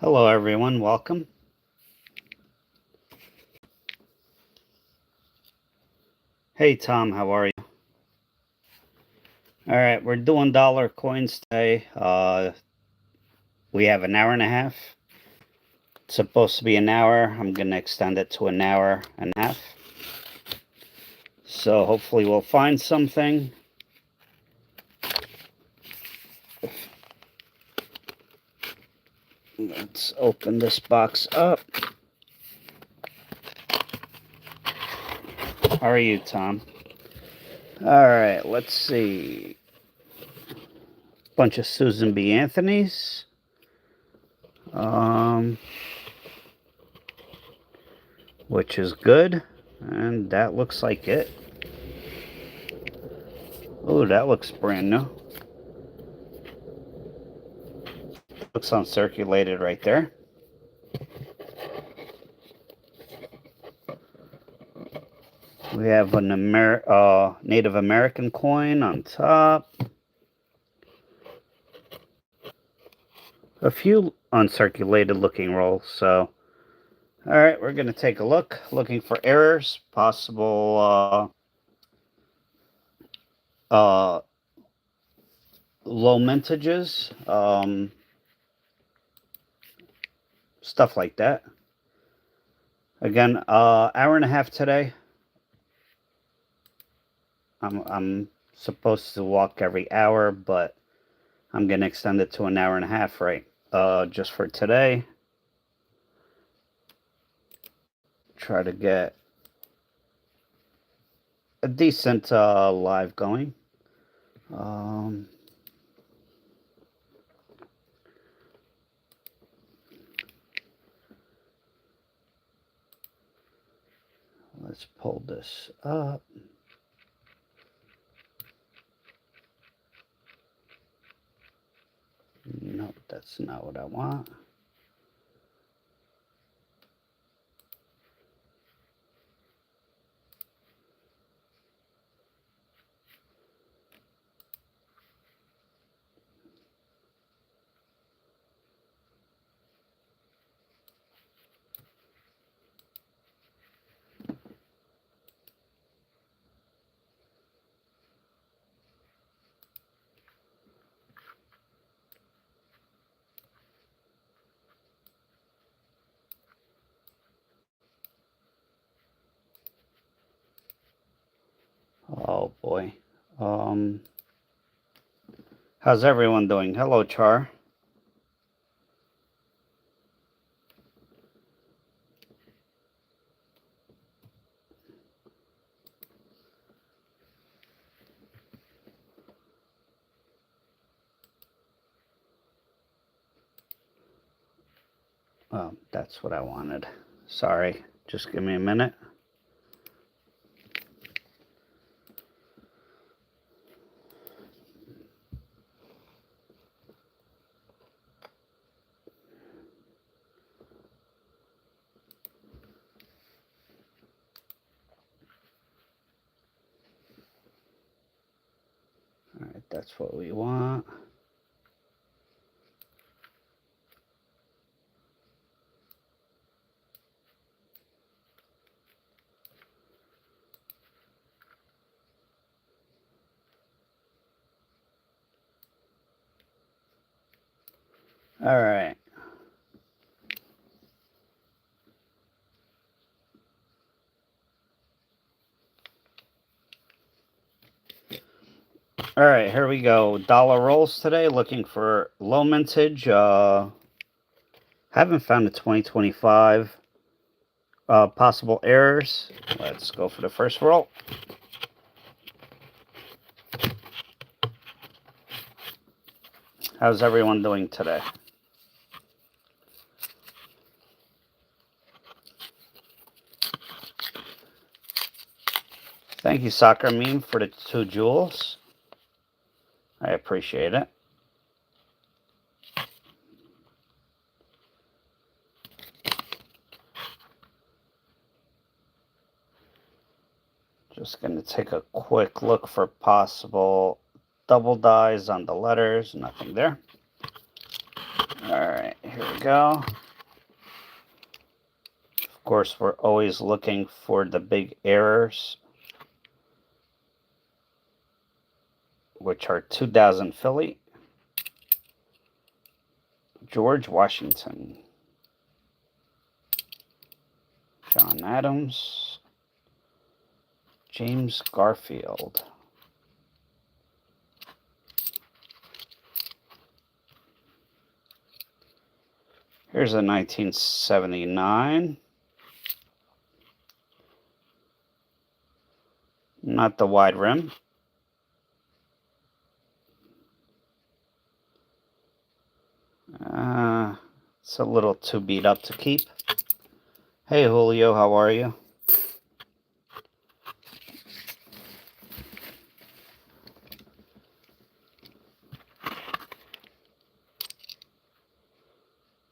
Hello everyone, welcome. Hey Tom, how are you? Alright, we're doing dollar coins today. We have an hour and a half. It's supposed to be an hour. I'm going to extend it to an hour and a half. So hopefully we'll find something. Let's open this box up. How are you, Tom? Alright, let's see. Bunch of Susan B. Anthony's. Which is good. And that looks like it. Oh, that looks brand new. Looks uncirculated right there. We have an Native American coin on top. A few uncirculated looking rolls. So, all right, we're going to take a look. Looking for errors, possible low mintages, stuff like that. Again, hour and a half today. I'm supposed to walk every hour, but I'm going to extend it to an hour and a half, right? Just for today. Try to get a decent live going. Let's pull this up. Nope, that's not what I want. Oh boy. How's everyone doing? Hello, Char. Oh, that's what I wanted. Sorry. Just give me a minute. All right, that's what we want. All right. All right, here we go. Dollar rolls today, looking for low mintage. Haven't found a 2025. Possible errors. Let's go for the first roll. How's everyone doing today? Thank you, Soccer Meme, for the 2 jewels. I appreciate it. Just going to take a quick look for possible double dies on the letters. Nothing there. All right, Here we go. Of course, we're always looking for the big errors, which are 2000 Philly, George Washington, John Adams, James Garfield, here's a 1979. Not the wide rim. It's a little too beat up to keep. Hey Julio, how are you?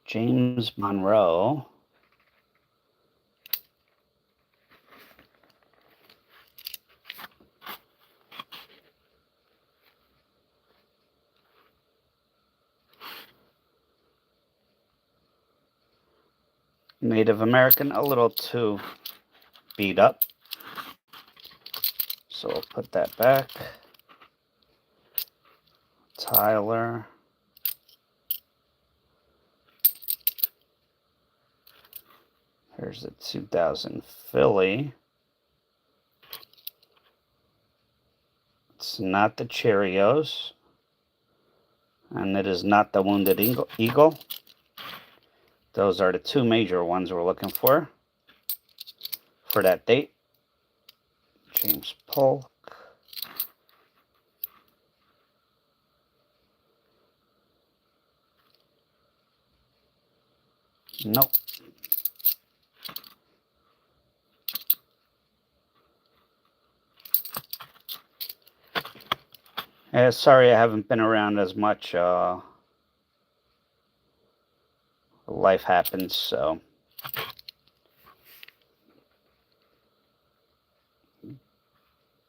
James Monroe. Native American, a little too beat up. So we'll put that back. Tyler. Here's the 2000 Philly. It's not the Cheerios. And it is not the Wounded Eagle. Those are the two major ones we're looking for that date. James Polk. Nope. Sorry I haven't been around as much. Life happens, so.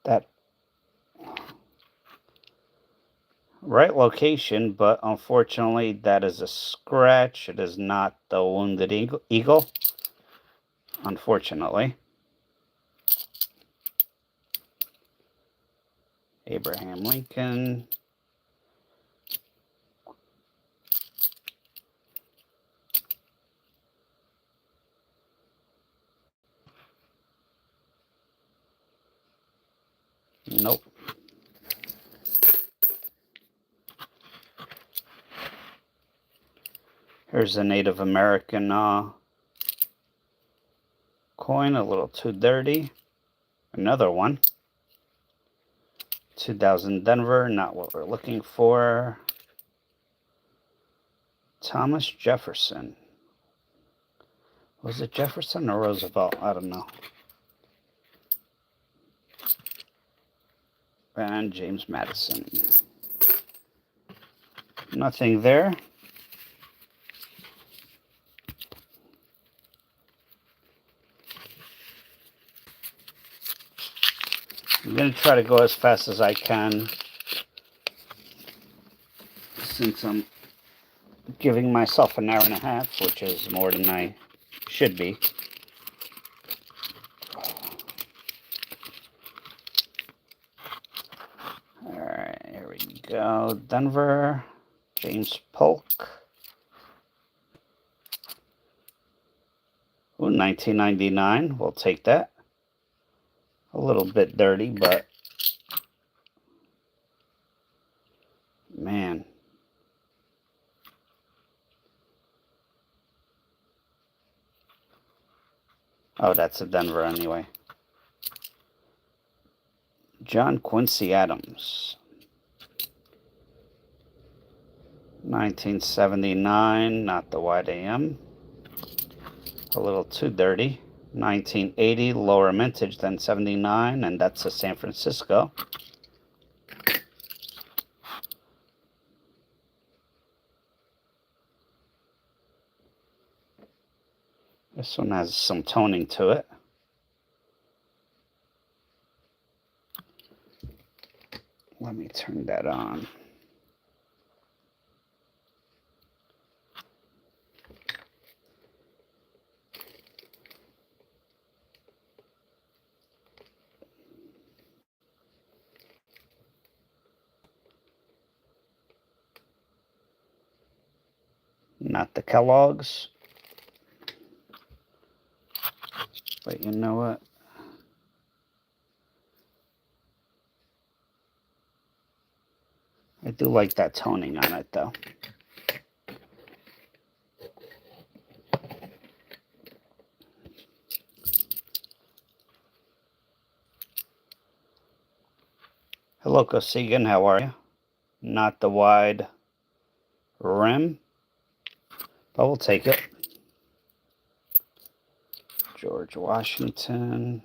That right location, but unfortunately that is a scratch. It is not the Wounded Eagle, unfortunately. Abraham Lincoln. Nope. Here's a Native American coin, a little too dirty. Another one. 2000 Denver, not what we're looking for. Thomas Jefferson. Was it Jefferson or Roosevelt? I don't know. And James Madison. Nothing there. I'm going to try to go as fast as I can, since I'm giving myself an hour and a half, which is more than I should be. Alright, here we go. Denver, James Polk. Ooh, 1999, we'll take that. A little bit dirty, but man. Oh, that's a Denver anyway. John Quincy Adams. 1979, not the wide AM. A little too dirty. 1980, lower mintage than 79, and that's a San Francisco. This one has some toning to it. Let me turn that on. not the Kellogg's. But you know what? I do like that toning on it, though. Hello, Kosigan. How are you? Not the wide rim, but we'll take it. George Washington.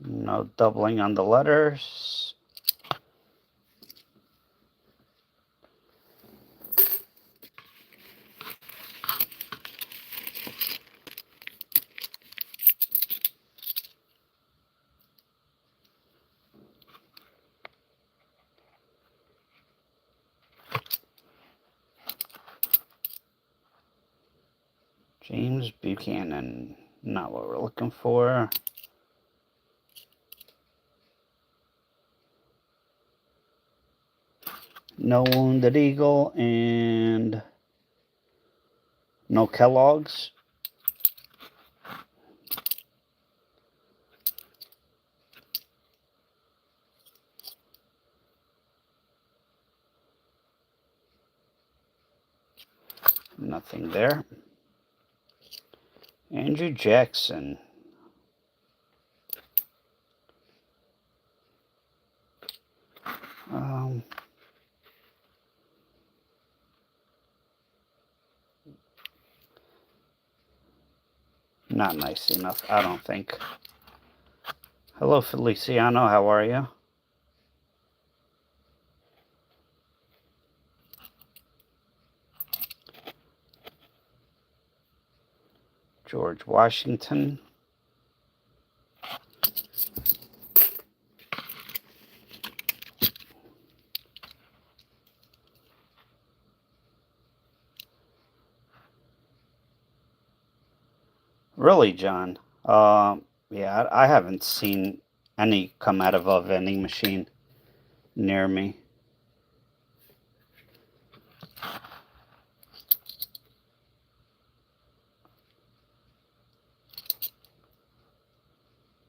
No doubling on the letters. James Buchanan. Not what we're looking for. No Wounded Eagle and no Kellogg's. Nothing there. Andrew Jackson. Not nice enough, I don't think. Hello, Feliciano. How are you? George Washington. Really, John? Yeah, I haven't seen any come out of a vending machine near me.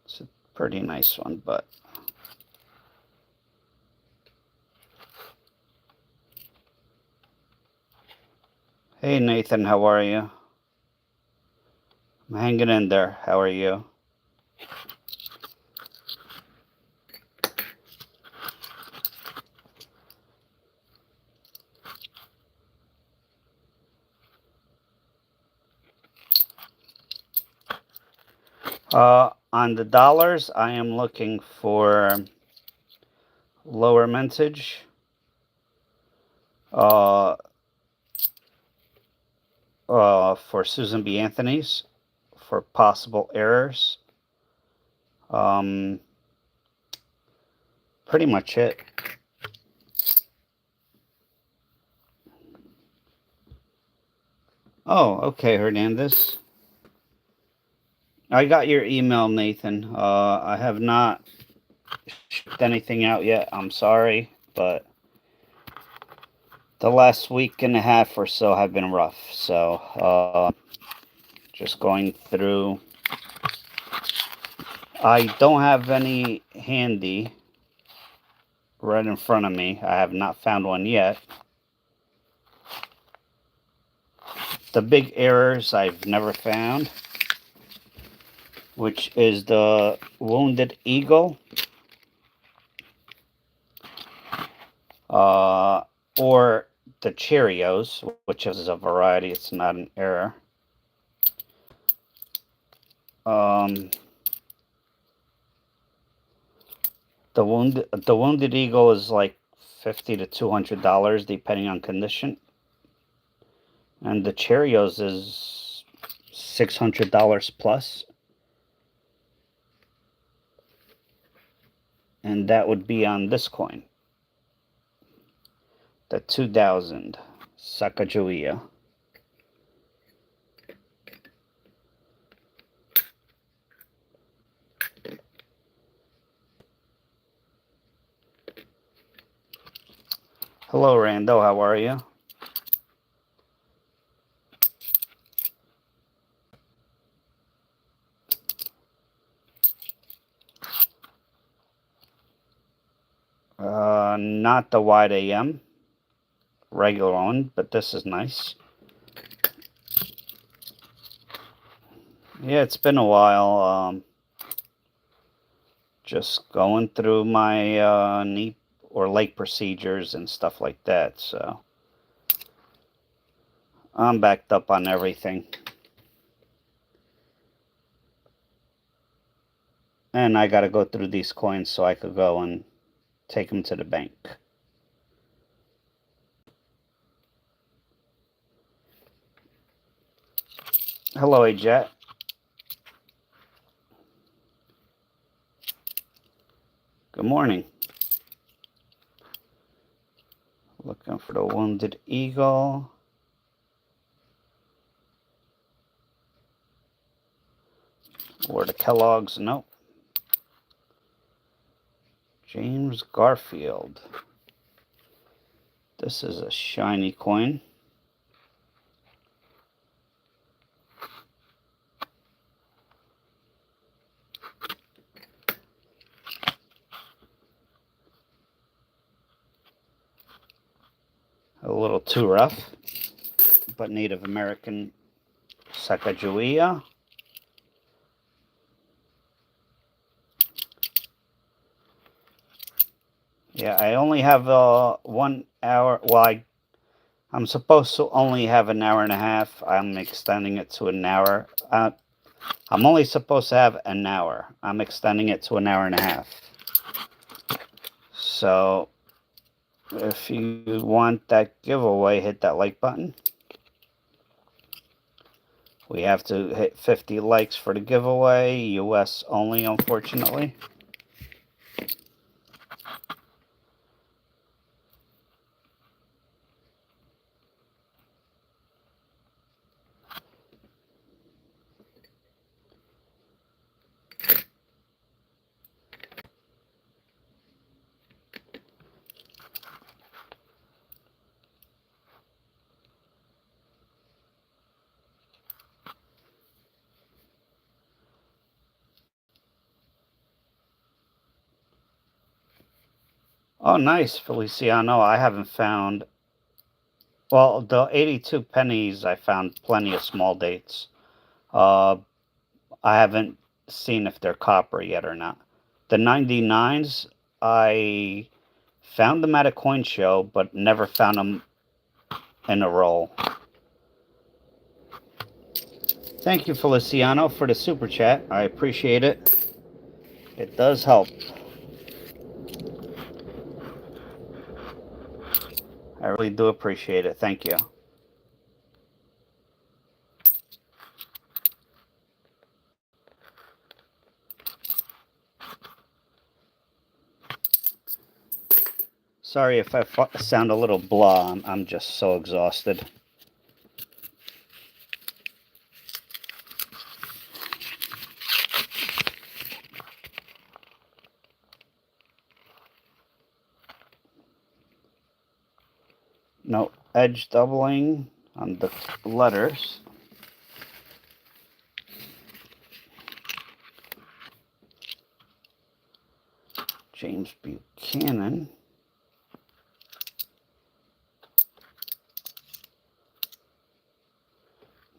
It's a pretty nice one, but hey, Nathan, how are you? I'm hanging in there. How are you? On the dollars, I am looking for lower mintage. For Susan B. Anthony's for possible errors. Pretty much it. Oh, okay, Hernandez. I got your email, Nathan. I have not shipped anything out yet. I'm sorry, but the last week and a half or so have been rough. So, just going through. I don't have any handy right in front of me. I have not found one yet. The big errors I've never found, which is the Wounded Eagle, or the Cheerios, which is a variety. It's not an error. The Wounded Eagle is like $50 to $200 depending on condition, and the Cheerios is $600 plus, and that would be on this coin, the 2000 Sacagawea. Hello, Rando. How are you? Not the wide AM. Regular one, but this is nice. Yeah, it's been a while. Just going through my knee or leg procedures and stuff like that, so I'm backed up on everything. And I gotta go through these coins so I could go and take them to the bank. Hello, Ajet. Good morning. Looking for the Wounded Eagle. Or the Kellogg's. Nope. James Garfield. This is a shiny coin. A little too rough, but Native American Sacagawea. Yeah, I only have 1 hour. Well, I'm supposed to only have an hour and a half. I'm extending it to an hour. I'm only supposed to have an hour. I'm extending it to an hour and a half. So, if you want that giveaway, hit that like button. We have to hit 50 likes for the giveaway. US only, unfortunately. Oh, nice, Feliciano. I haven't found... Well, the 82 pennies, I found plenty of small dates. I haven't seen if they're copper yet or not. The 99s, I found them at a coin show, but never found them in a roll. Thank you, Feliciano, for the super chat. I appreciate it. It does help. I really do appreciate it. Thank you. Sorry if I sound a little blah. I'm just so exhausted. No edge doubling on the letters. James Buchanan.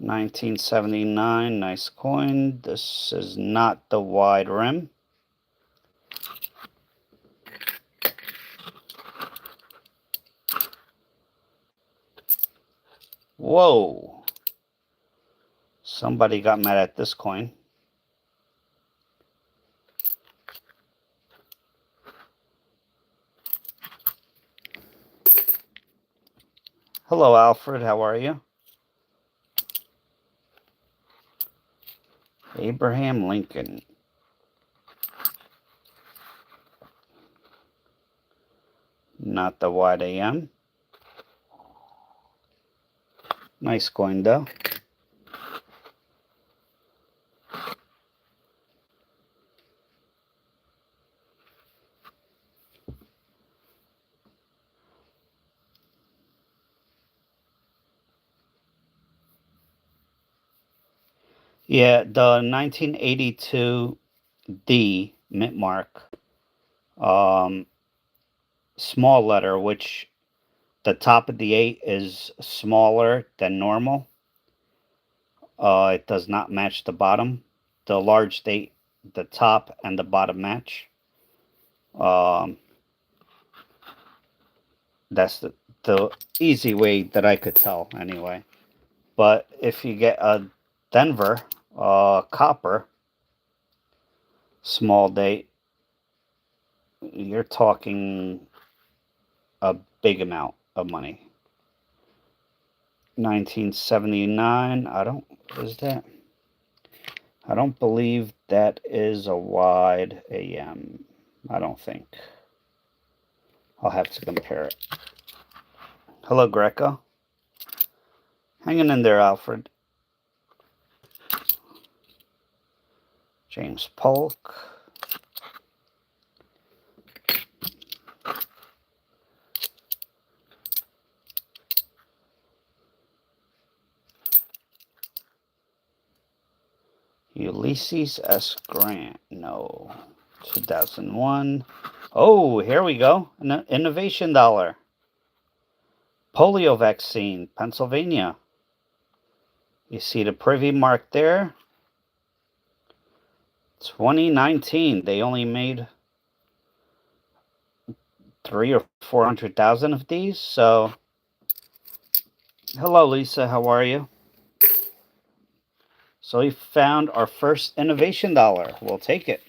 $19.79, nice coin. This is not the wide rim. Whoa. Somebody got mad at this coin. Hello, Alfred. How are you? Abraham Lincoln. Not the wide AM. Nice coin, though. Yeah, the 1982 D mint mark, um, small letter, which the top of the 8 is smaller than normal. It does not match the bottom. The large date, the top and the bottom match. Um, that's the easy way that I could tell, anyway. But if you get a Denver copper small date, you're talking a big amount of money. 1979. I don't believe that is a wide AM. I don't think. I'll have to compare it. Hello, Greco. Hanging in there, Alfred. James Polk. Ulysses S. Grant. No. 2001. Oh, here we go. An innovation dollar. Polio vaccine, Pennsylvania. You see the privy mark there? 2019. They only made 300,000 or 400,000 of these. So, hello, Lisa. How are you? So we found our first innovation dollar. We'll take it.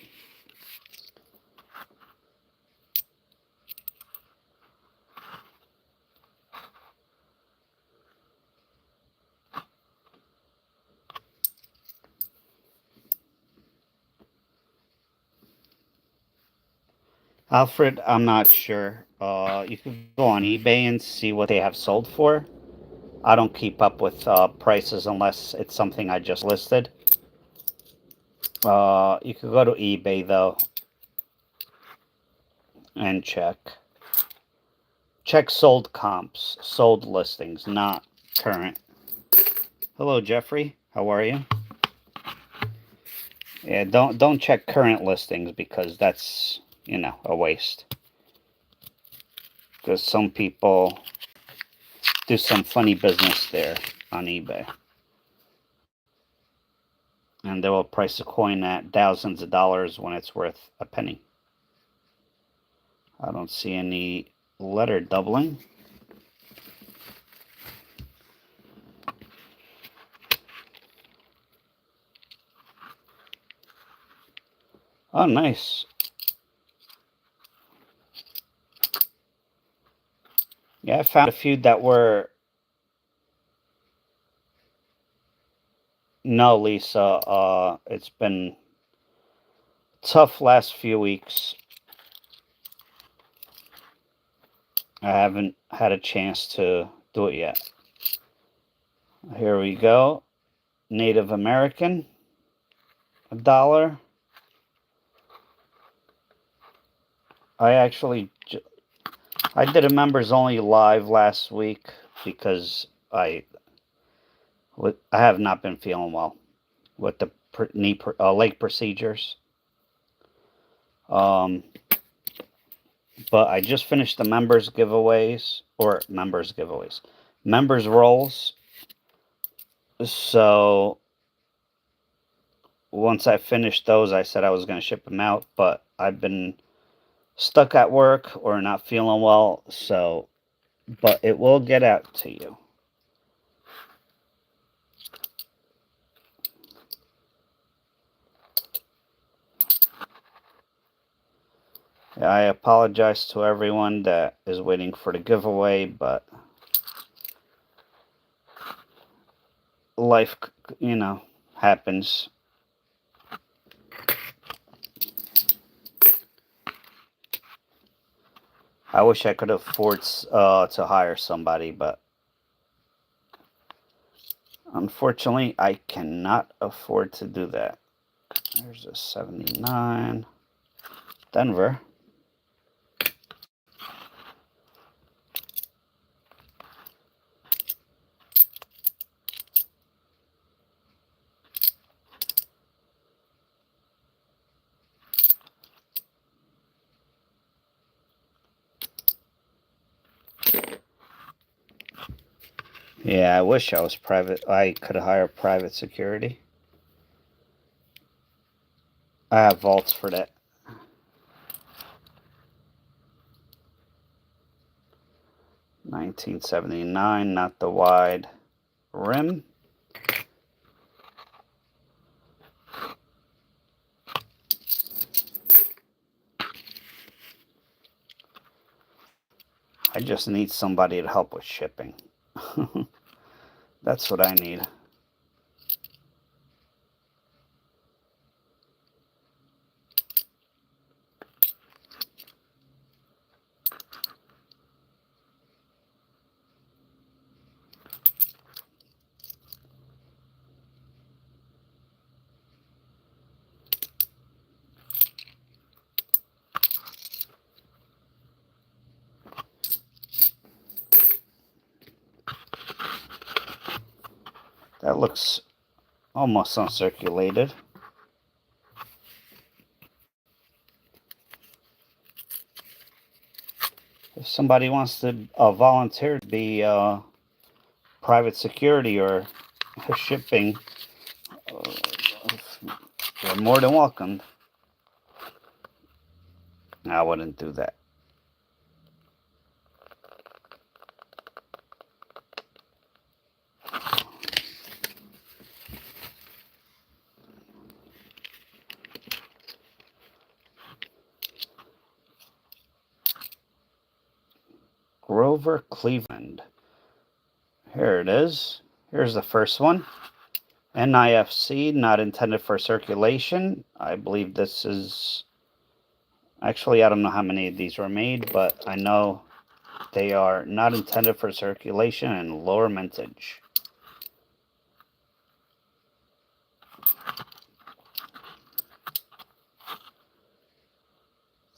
Alfred, I'm not sure. You could go on eBay and see what they have sold for. I don't keep up with prices unless it's something I just listed. You could go to eBay though and check. Check sold comps, sold listings, not current. Hello, Jeffrey. How are you? Yeah, don't check current listings because that's, a waste. Because some people do some funny business there on eBay. And they will price a coin at thousands of dollars when it's worth a penny. I don't see any letter doubling. Oh, nice. Yeah, I found a few that were... No, Lisa, it's been tough last few weeks. I haven't had a chance to do it yet. Here we go. Native American, $1. I did a members only live last week because I have not been feeling well with the leg procedures. But I just finished the members rolls. So once I finished those, I said I was going to ship them out, but I've been stuck at work or not feeling well, but it will get out to you. I apologize to everyone that is waiting for the giveaway, but life, happens. I wish I could afford to hire somebody, but unfortunately, I cannot afford to do that. There's a 79. Denver. Yeah, I wish I was private. I could hire private security. I have vaults for that. $19.79, not the wide rim. I just need somebody to help with shipping. That's what I need. That looks almost uncirculated. If somebody wants to volunteer to be private security or shipping, you're more than welcome. I wouldn't do that. Grover Cleveland. Here it is. Here's the first one. NIFC, not intended for circulation. I believe this is... Actually, I don't know how many of these were made, but I know they are not intended for circulation and lower mintage.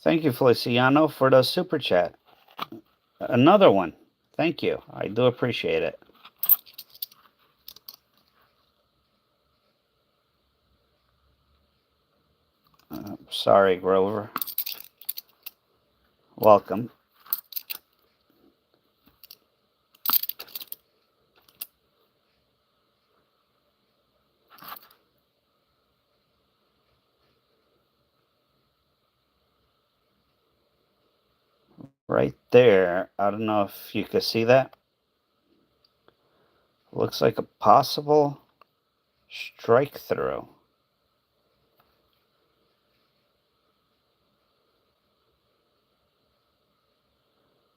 Thank you, Feliciano, for the super chat. Another one. Thank you. I do appreciate it. Sorry, Grover. Welcome. Right there. I don't know if you could see that. Looks like a possible strike through.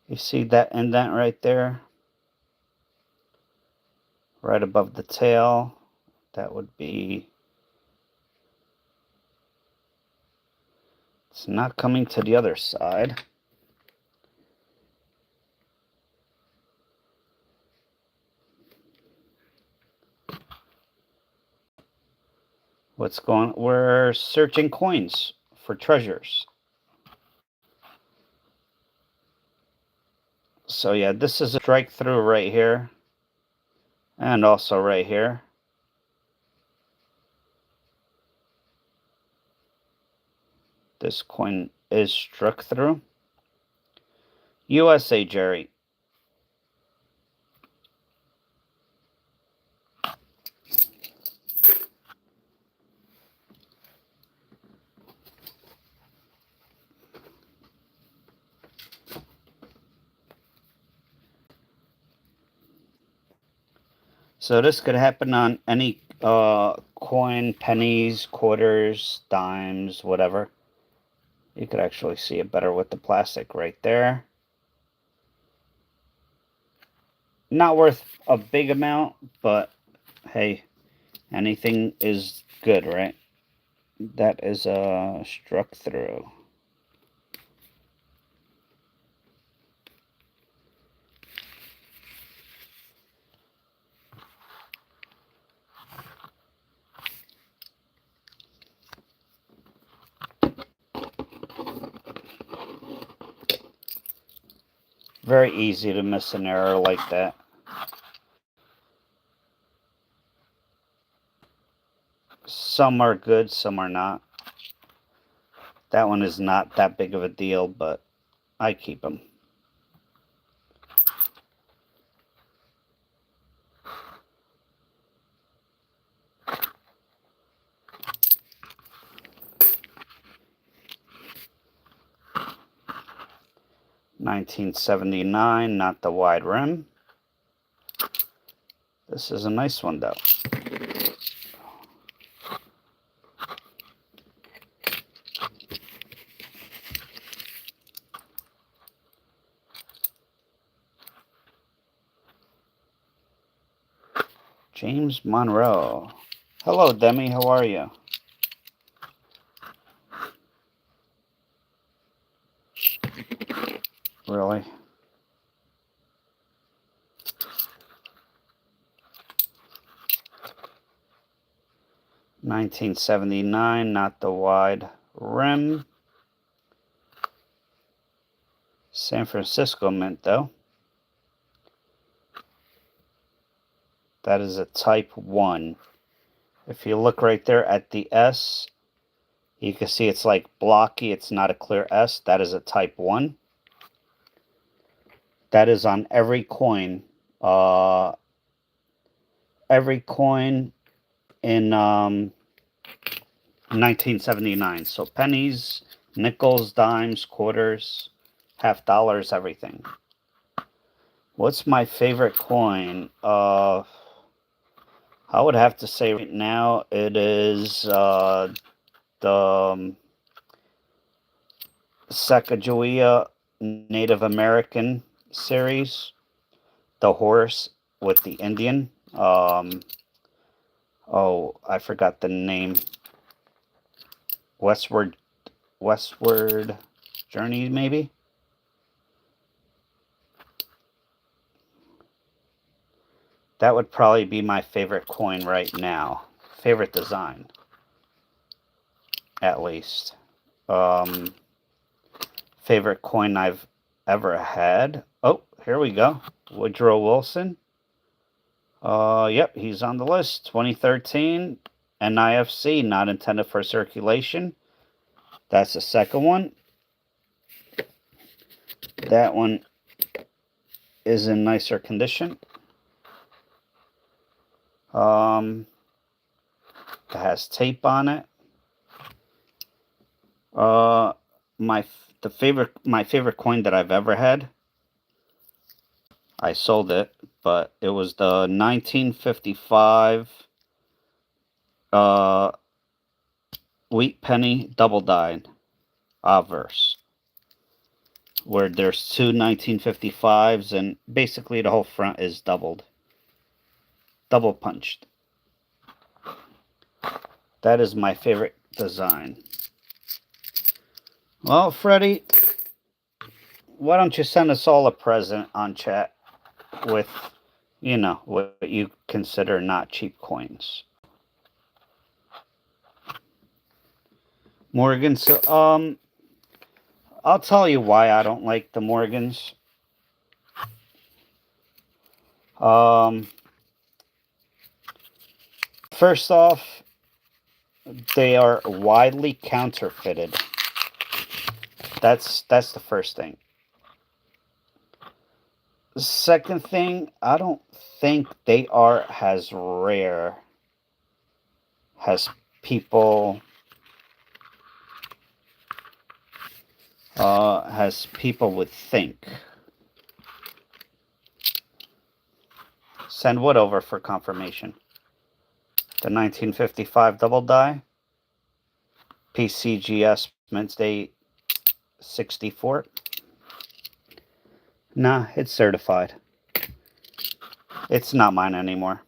You see that indent right there? Right above the tail. That would be... It's not coming to the other side. We're searching coins for treasures. So yeah, this is a strike through right here. And also right here. This coin is struck through. USA, Jerry. So this could happen on any coin, pennies, quarters, dimes, whatever. You could actually see it better with the plastic right there. Not worth a big amount, but hey, anything is good, right? That is struck through. Very easy to miss an error like that. Some are good, some are not. That one is not that big of a deal, but I keep them. 1979, not the wide rim. This is a nice one, though. James Monroe. Hello, Demi. How are you? Really? $19.79, not the wide rim. San Francisco mint, though. That is a type 1. If you look right there at the S, you can see it's like blocky. It's not a clear S. That is a type 1. That is on every coin. Every coin in 1979. So pennies, nickels, dimes, quarters, half dollars, everything. What's my favorite coin? I would have to say right now it is the Sacagawea Native American series, the horse with the Indian. Oh, I forgot the name. Westward Journey, maybe. That would probably be my favorite coin right now. Favorite design, at least. Favorite coin I've ever had. Oh, here we go. Woodrow Wilson. Yep, he's on the list. 2013 NIFC, not intended for circulation. That's the second one. That one is in nicer condition. It has tape on it. My favorite coin that I've ever had. I sold it, but it was the 1955 wheat penny double dyed obverse, where there's two 1955s and basically the whole front is double punched. That is my favorite design. Well, Freddie, why don't you send us all a present on chat with, you know, what you consider not cheap coins. Morgans, I'll tell you why I don't like the Morgans. First off, they are widely counterfeited. That's the first thing. The second thing, I don't think they are as rare as people would think. Send wood over for confirmation. The 1955 double die, PCGS mint date 64. Nah, it's certified. It's not mine anymore.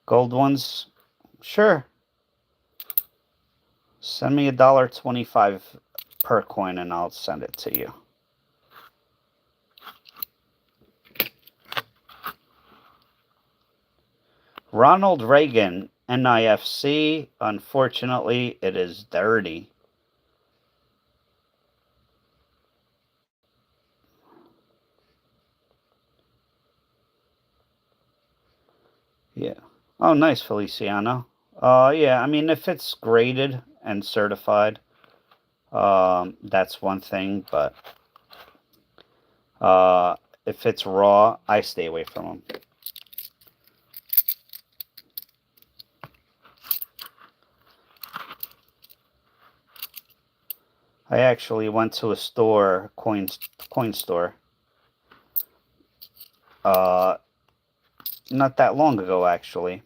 Gold ones, sure. Send me $1.25 per coin and I'll send it to you. Ronald Reagan, NIFC. Unfortunately, it is dirty. Yeah. Oh, nice, Feliciano. Yeah, I mean, if it's graded and certified, that's one thing, but if it's raw, I stay away from them. I actually went to a store, coin store, not that long ago actually,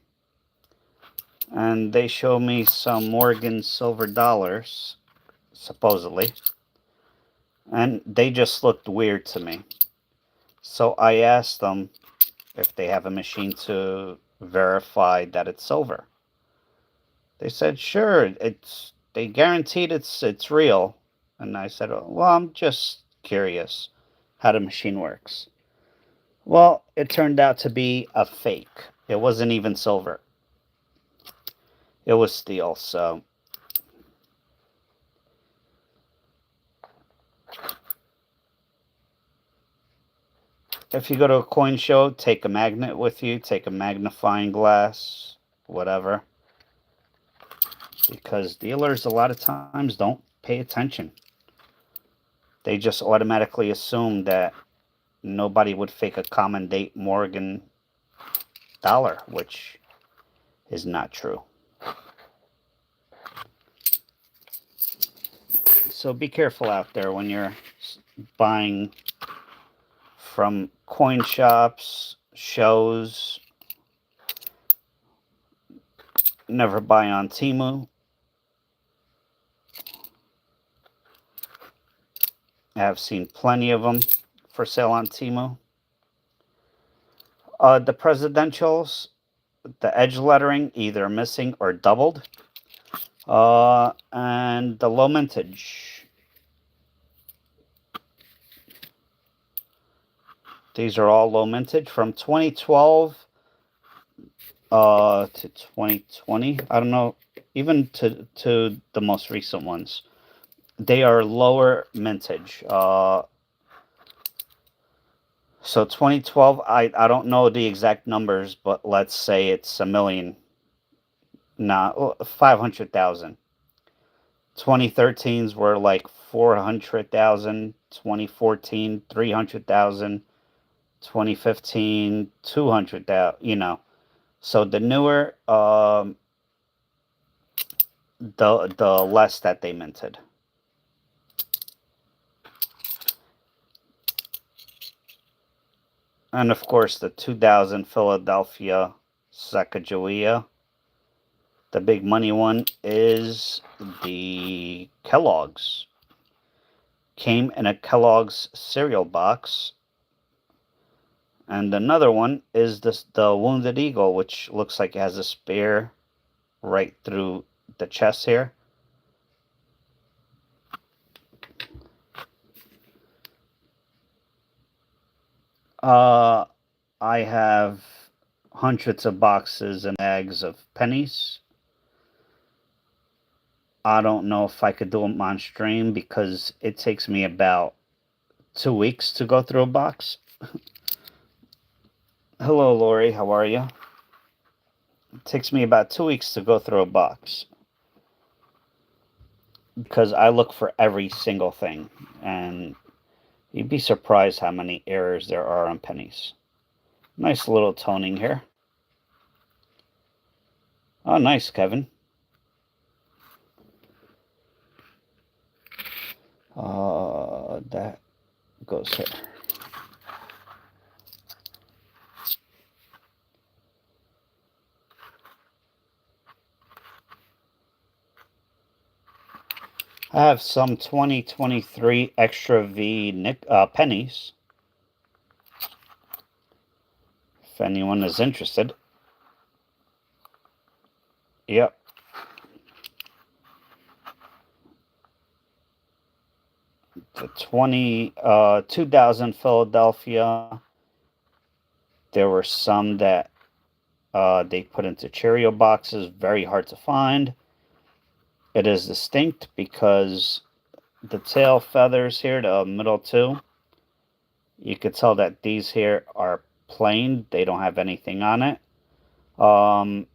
and they showed me some Morgan silver dollars, supposedly, and they just looked weird to me. So I asked them if they have a machine to verify that it's silver. They said, sure, they guaranteed it's real. And I said, well, I'm just curious how the machine works. Well, it turned out to be a fake. It wasn't even silver. It was steel, so if you go to a coin show, take a magnet with you, take a magnifying glass, whatever. Because dealers a lot of times don't pay attention. They just automatically assume that nobody would fake a common date Morgan dollar, which is not true. So be careful out there when you're buying from coin shops, shows. Never buy on Temu. I have seen plenty of them for sale on Temu. The presidentials, the edge lettering either missing or doubled. And the low mintage. These are all low mintage from 2012 to 2020. I don't know, even to the most recent ones. They are lower mintage. So 2012, I don't know the exact numbers, but let's say it's a million. Nah, 500,000. 2013s were like 400,000. 2014, 300,000. 2015, 200,000. You know, so the newer, the less that they minted. And of course, the 2000 Philadelphia Sacagawea. The big money one is the Kellogg's. Came in a Kellogg's cereal box. And another one is the Wounded Eagle, which looks like it has a spear right through the chest here. I have hundreds of boxes and bags of pennies. I don't know if I could do them on stream because it takes me about 2 weeks to go through a box. Hello, Lori. How are you? It takes me about 2 weeks to go through a box because I look for every single thing, and you'd be surprised how many errors there are on pennies. Nice little toning here. Oh, nice, Kevin. That goes here. I have some 2023 Extra V pennies. If anyone is interested. Yep. The 2000 Philadelphia. There were some that they put into Cheerio boxes. Very hard to find. It is distinct because the tail feathers here, the middle two, you could tell that these here are plain. They don't have anything on it. The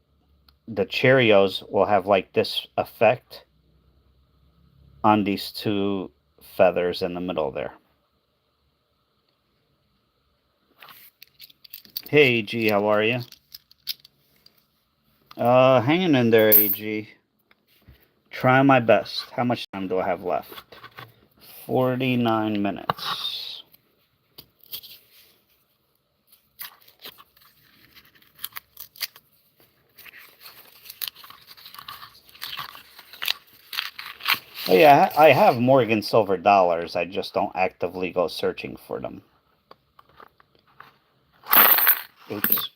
Cheerios will have like this effect on these two feathers in the middle there. Hey, AG, how are you? Hanging in there, AG. Trying my best. How much time do I have left? 49 minutes. Oh yeah, I have Morgan silver dollars. I just don't actively go searching for them. Oops.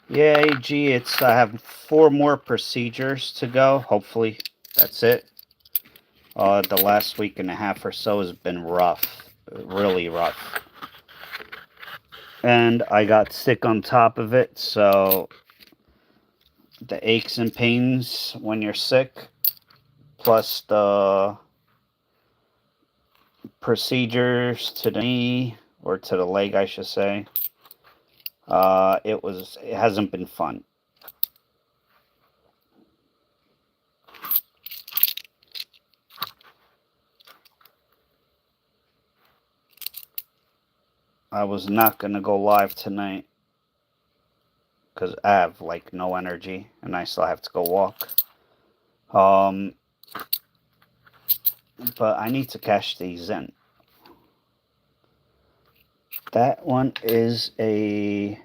Yeah, AG, I have 4 more procedures to go. Hopefully, that's it. The last week and a half or so has been rough. Really rough. And I got sick on top of it, so the aches and pains when you're sick, plus the procedures to the knee, or to the leg, I should say. It hasn't been fun. I was not going to go live tonight because I have like no energy and I still have to go walk. But I need to cash these in. That one is a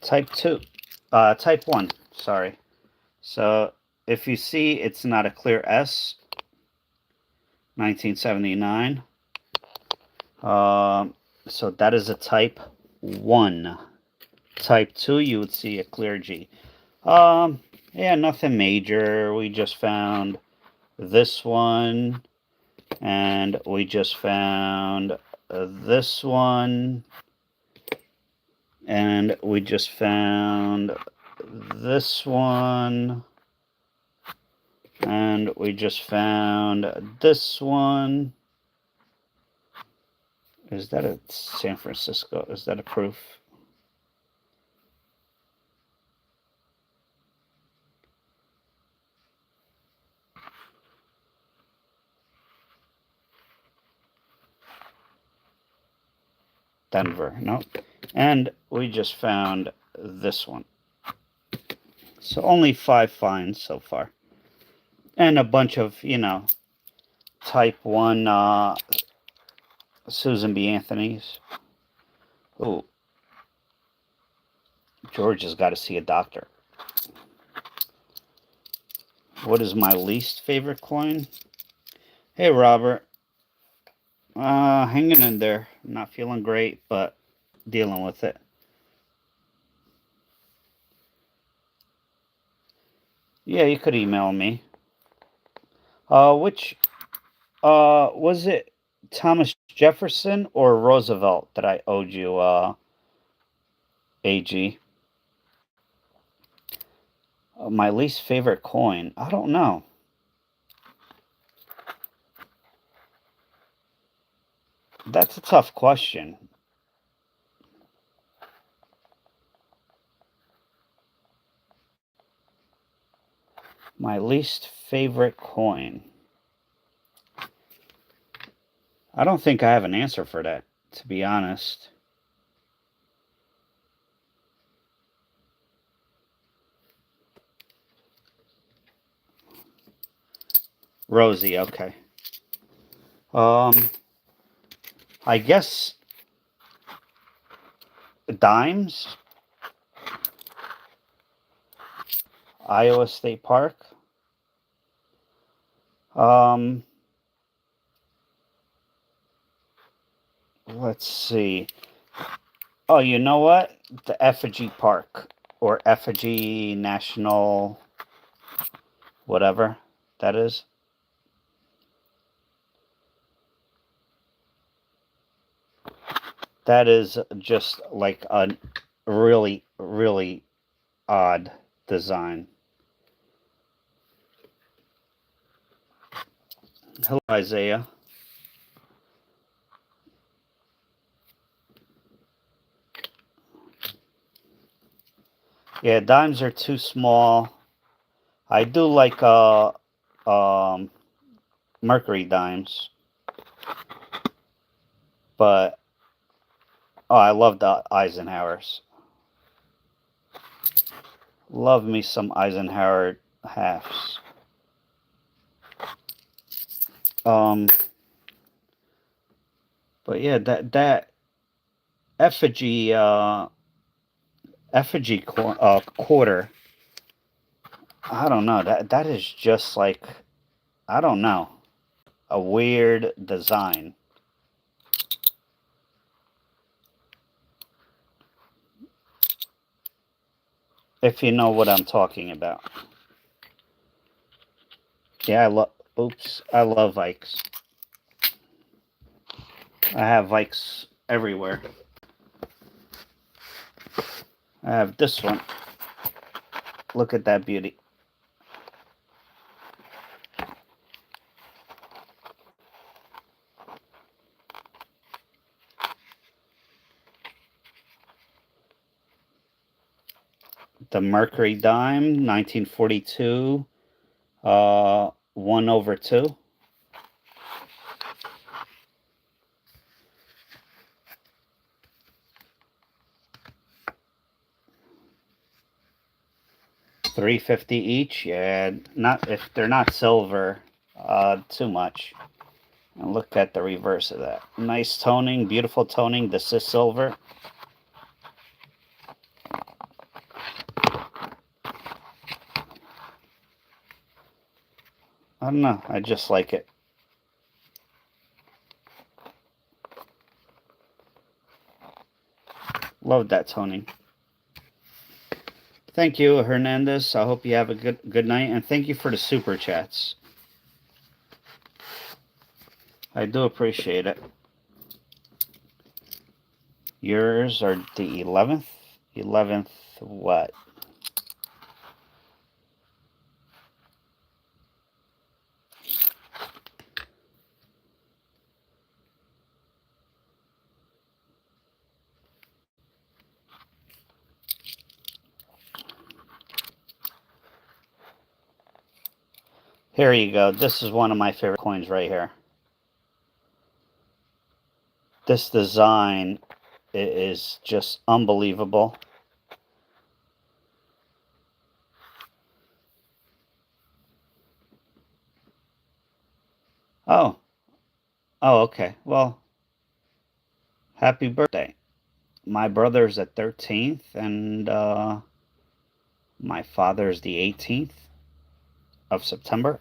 type 2. Type 1, sorry. So if you see, it's not a clear S. 1979. So that is a type 1. Type 2, you would see a clear G. Yeah, nothing major. We just found this one, and we just found this one, and we just found this one, and we just found this one. Is that a San Francisco? Is that a proof? Denver, no. And we just found this one. So only 5 finds so far. And a bunch of, type 1 Susan B. Anthony's. Oh, George has got to see a doctor. What is my least favorite coin? Hey, Robert. Hanging in there. Not feeling great, but dealing with it. Yeah, you could email me. Which, was it Thomas Jefferson or Roosevelt that I owed you, AG? My least favorite coin? I don't know. That's a tough question. My least favorite coin. I don't think I have an answer for that, to be honest. Rosie, okay. I guess dimes. Iowa State Park. Let's see. Oh, you know what? The Effigy Park, or Effigy National, whatever that is. That is just like a really, really odd design. Hello, Isaiah. Yeah, dimes are too small. I do like Mercury dimes, but oh, I love the Eisenhowers. Love me some Eisenhower halves. Um, but yeah, that effigy quarter. I don't know. That is just like, I don't know, a weird design. If you know what I'm talking about. Yeah, I love. Oops, I love Vikes. I have Vikes everywhere. I have this one. Look at that beauty. The Mercury dime, 1942, 1/2. $3.50 each. Yeah, not if they're not silver, too much. And look at the reverse of that. Nice toning, beautiful toning. This is silver. I don't know. I just like it. Love that toning. Thank you, Hernandez. I hope you have a good night, and thank you for the super chats. I do appreciate it. Yours are the 11th? 11th what? Here you go. This is one of my favorite coins right here. This design is just unbelievable. Oh. Oh, okay. Well, happy birthday. My brother's the 13th, and my father's the 18th of September.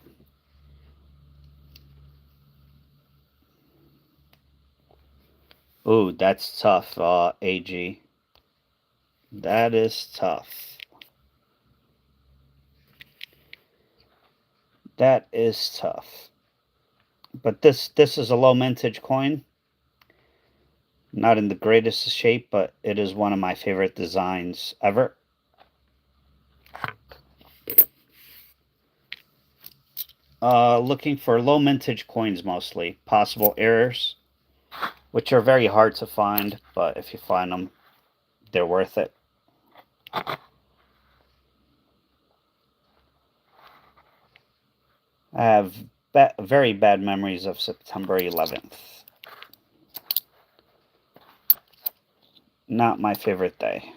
Ooh, that's tough, AG. That is tough. That is tough. But this is a low mintage coin. Not in the greatest shape, but it is one of my favorite designs ever. Looking for low mintage coins mostly. Possible errors, which are very hard to find, but if you find them, they're worth it. I have very bad memories of September 11th. Not my favorite day.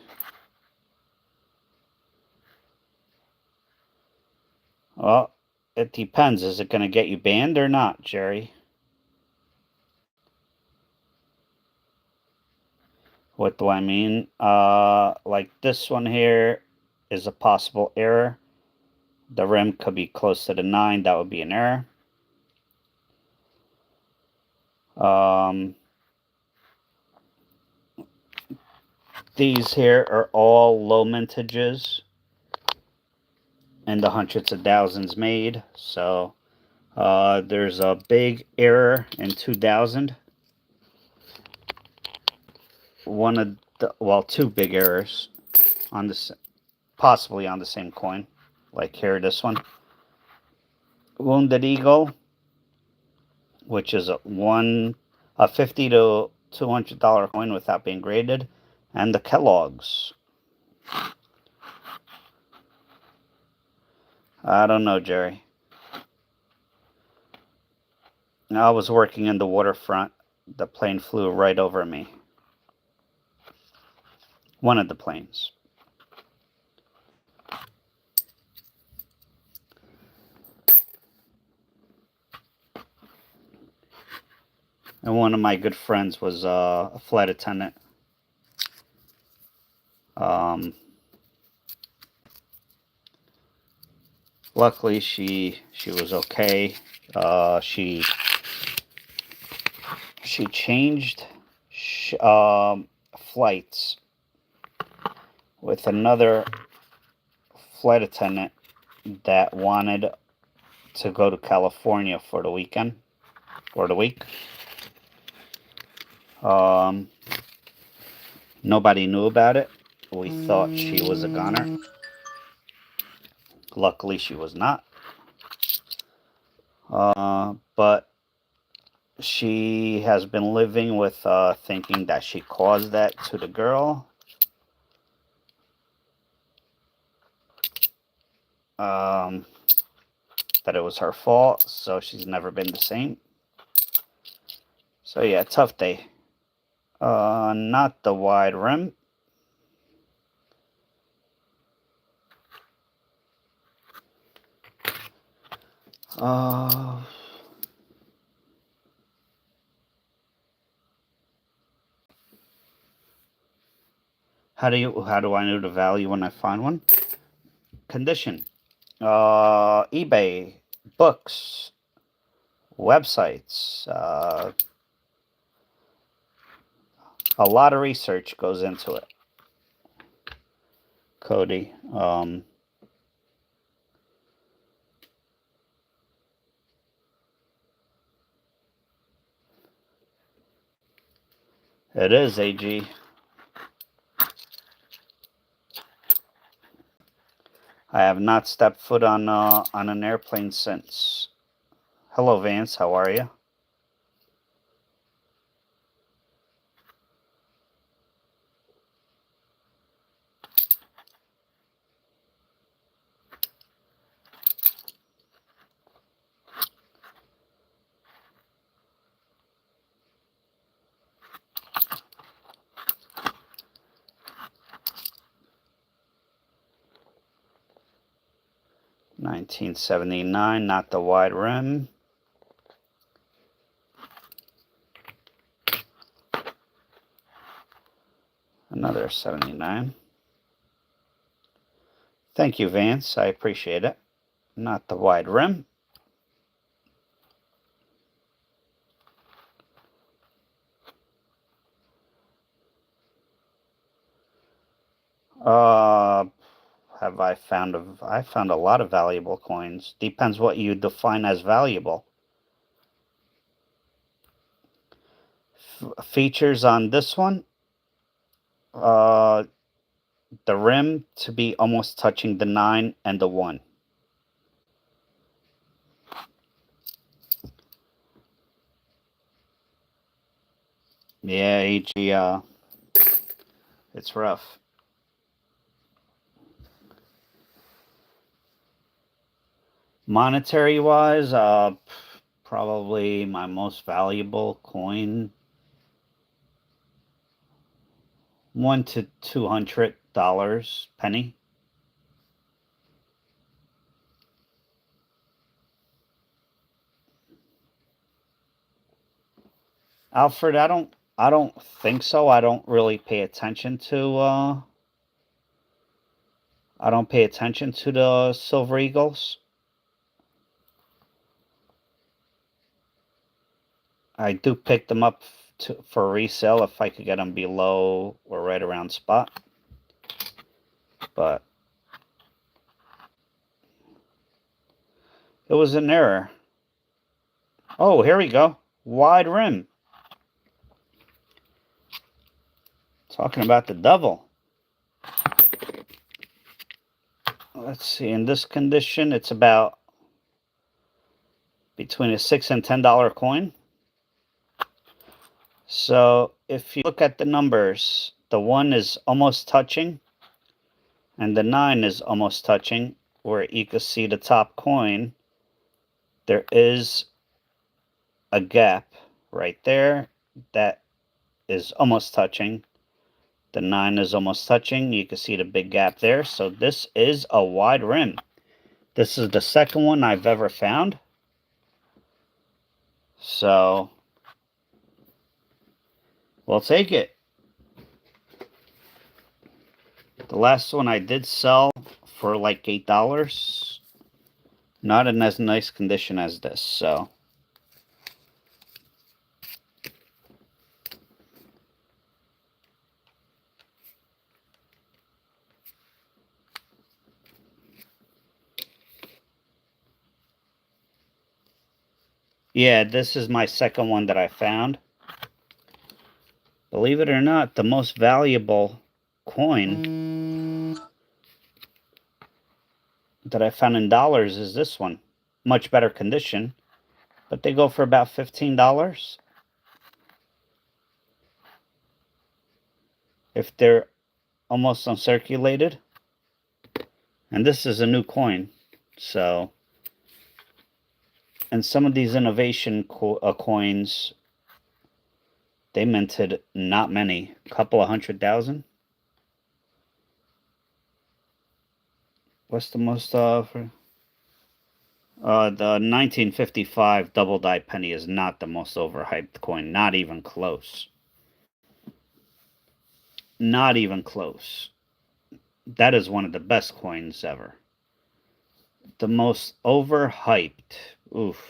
Well, it depends. Is it going to get you banned or not, Jerry? What do I mean? Like this one here is a possible error. The rim could be close to the 9. That would be an error. These here are all low mintages and the hundreds of thousands made. So there's a big error in 2000. One of the, well, two big errors on this, possibly on the same coin. Like here, this one. Wounded Eagle, which is a $50 to $200 coin without being graded, and the Kellogg's. I don't know, Jerry. I was working in the waterfront. The plane flew right over me. One of the planes. And one of my good friends was a flight attendant. Luckily, she was okay. She changed flights with another flight attendant that wanted to go to California for the weekend or the week. Nobody knew about it. We thought she was a goner. Luckily, she was not. But she has been living with thinking that she caused that to the girl. That it was her fault, so she's never been the same. So yeah, tough day. Not the wide rim. How do I know the value when I find one? Condition. eBay, books, websites. A lot of research goes into it. Cody. It is, AG. I have not stepped foot on an airplane since. Hello, Vance. How are you? $19.79, not the wide rim. Another 79. Thank you, Vance. I appreciate it. Not the wide rim. Have I found a lot of valuable coins. Depends what you define as valuable. Features on this one. The rim to be almost touching the 9 and the 1. Yeah, AG, it's rough. Monetary wise, probably my most valuable coin, $1 to $200 penny. Alfred, I don't think so. I don't really pay attention to the Silver Eagles. I do pick them up for resale if I could get them below or right around spot. But it was an error. Oh, here we go. Wide rim. Talking about the devil. Let's see. In this condition, it's about between a $6 and $10 coin. So if you look at the numbers, the 1 is almost touching and the 9 is almost touching. where you can see the top coin, there is a gap right there that is almost touching. The 9 is almost touching. You can see the big gap there. So this is a wide rim. This is the second one I've ever found. So we'll take it. The last one I did sell for like $8. Not in as nice condition as this, so. Yeah, this is my second one that I found. Believe it or not, the most valuable coin that I found in dollars is this one. Much better condition, but they go for about $15 if they're almost uncirculated. And this is a new coin, so. And some of these innovation coins, they minted not many, a couple of 100,000. What's the most for? The 1955 double die penny is not the most overhyped coin, not even close. Not even close. That is one of the best coins ever. The most overhyped. Oof.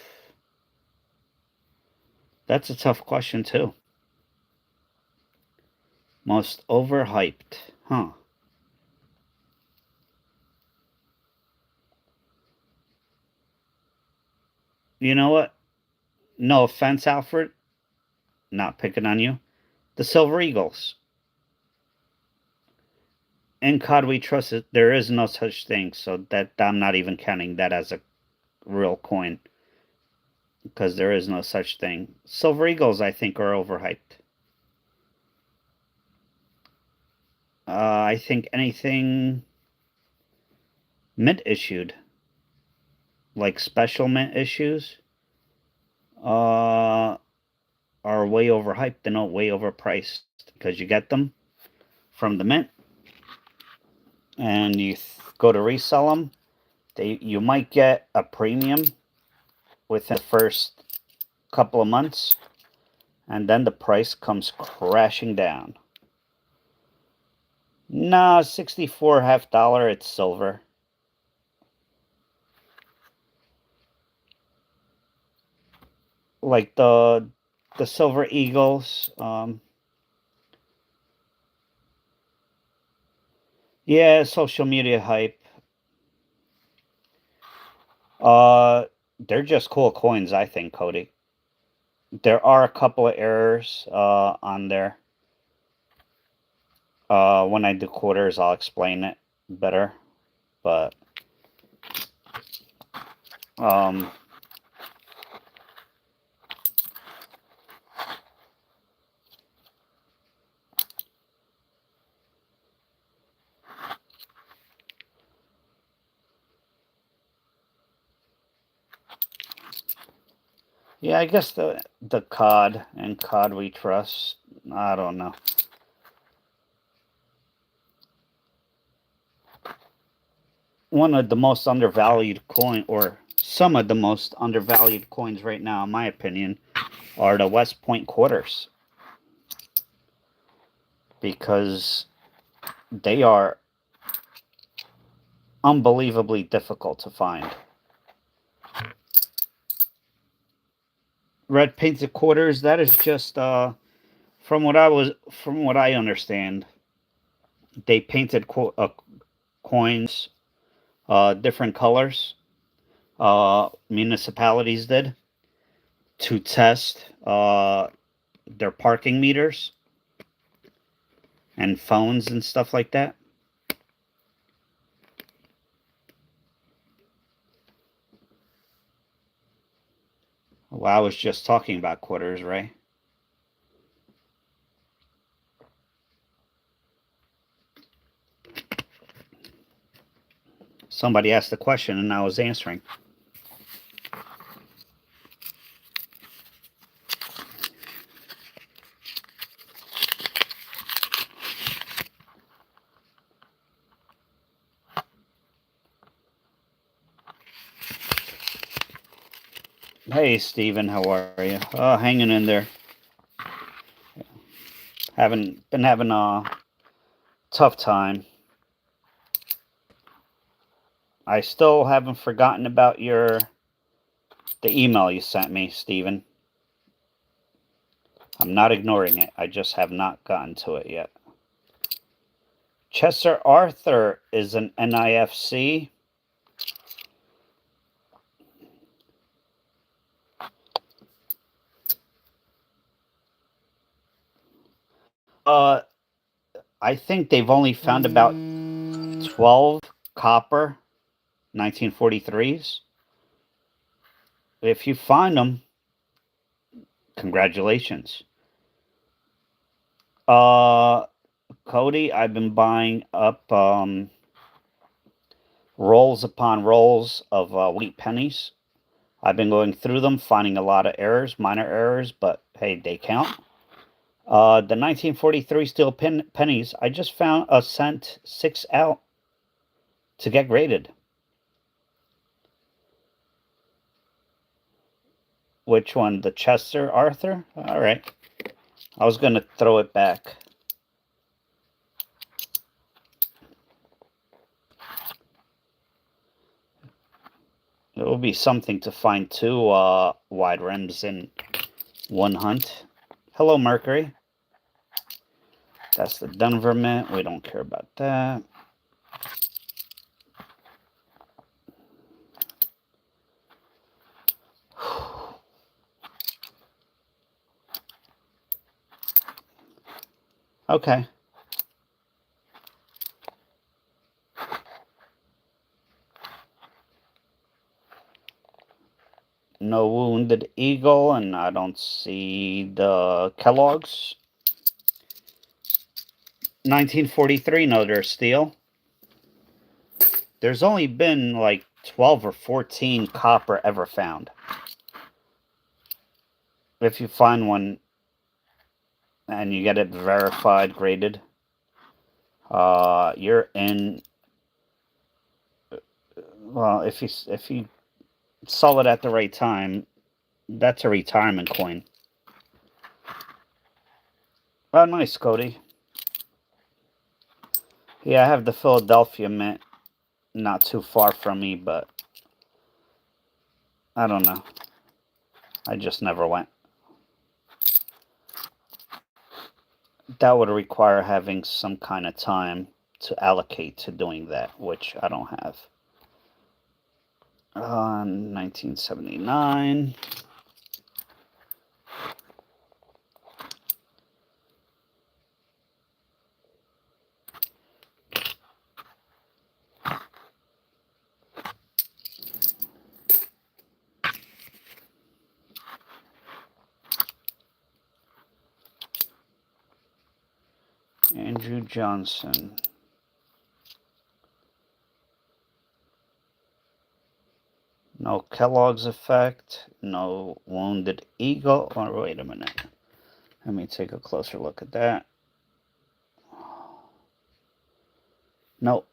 That's a tough question too. Most overhyped. Huh. You know what? No offense, Alfred. Not picking on you. The Silver Eagles. In COD we trust it. There is no such thing, so that I'm not even counting that as a real coin. Because there is no such thing. Silver Eagles, I think, are overhyped. I think anything mint issued, like special mint issues, are way overhyped. They're not way overpriced because you get them from the mint, and you go to resell them. You might get a premium within the first couple of months, and then the price comes crashing down. Nah, 64 half dollar. It's silver. Like the Silver Eagles. Yeah, social media hype. They're just cool coins, I think, Cody. There are a couple of errors on there. When I do quarters, I'll explain it better. But yeah, I guess the COD and COD we trust. I don't know. One of the most undervalued coin, or some of the most undervalued coins right now, in my opinion, are the West Point quarters, because they are unbelievably difficult to find. Red painted quarters, that is just from what I understand, they painted coins different colors. Municipalities did, to test their parking meters and phones and stuff like that. Well, I was just talking about quarters, right? Somebody asked the question and I was answering. Hey, Steven, how are you? Oh, hanging in there. Been having a tough time. I still haven't forgotten about the email you sent me, Steven. I'm not ignoring it. I just have not gotten to it yet. Chester Arthur is an NIFC. I think they've only found about 12 copper 1943s. If you find them, congratulations. Cody, I've been buying up rolls upon rolls of wheat pennies. I've been going through them, finding a lot of errors, minor errors, but hey, they count. The 1943 steel pennies, I just sent 6 out to get graded. Which one? The Chester Arthur? All right. I was going to throw it back. It will be something to find 2 wide rims in one hunt. Hello, Mercury. That's the Denver Mint. We don't care about that. Okay. No Wounded Eagle, and I don't see the Kellogg's. 1943, no, they're steel. There's only been like 12 or 14 copper ever found. If you find one and you get it verified, graded, you're in. Well, if you sell it at the right time, that's a retirement coin. Oh, nice, Cody. Yeah, I have the Philadelphia Mint not too far from me, but I don't know. I just never went. That would require having some kind of time to allocate to doing that, which I don't have. 1979. Andrew Johnson. No Kellogg's effect. No Wounded Eagle. Oh, wait a minute. Let me take a closer look at that. Nope.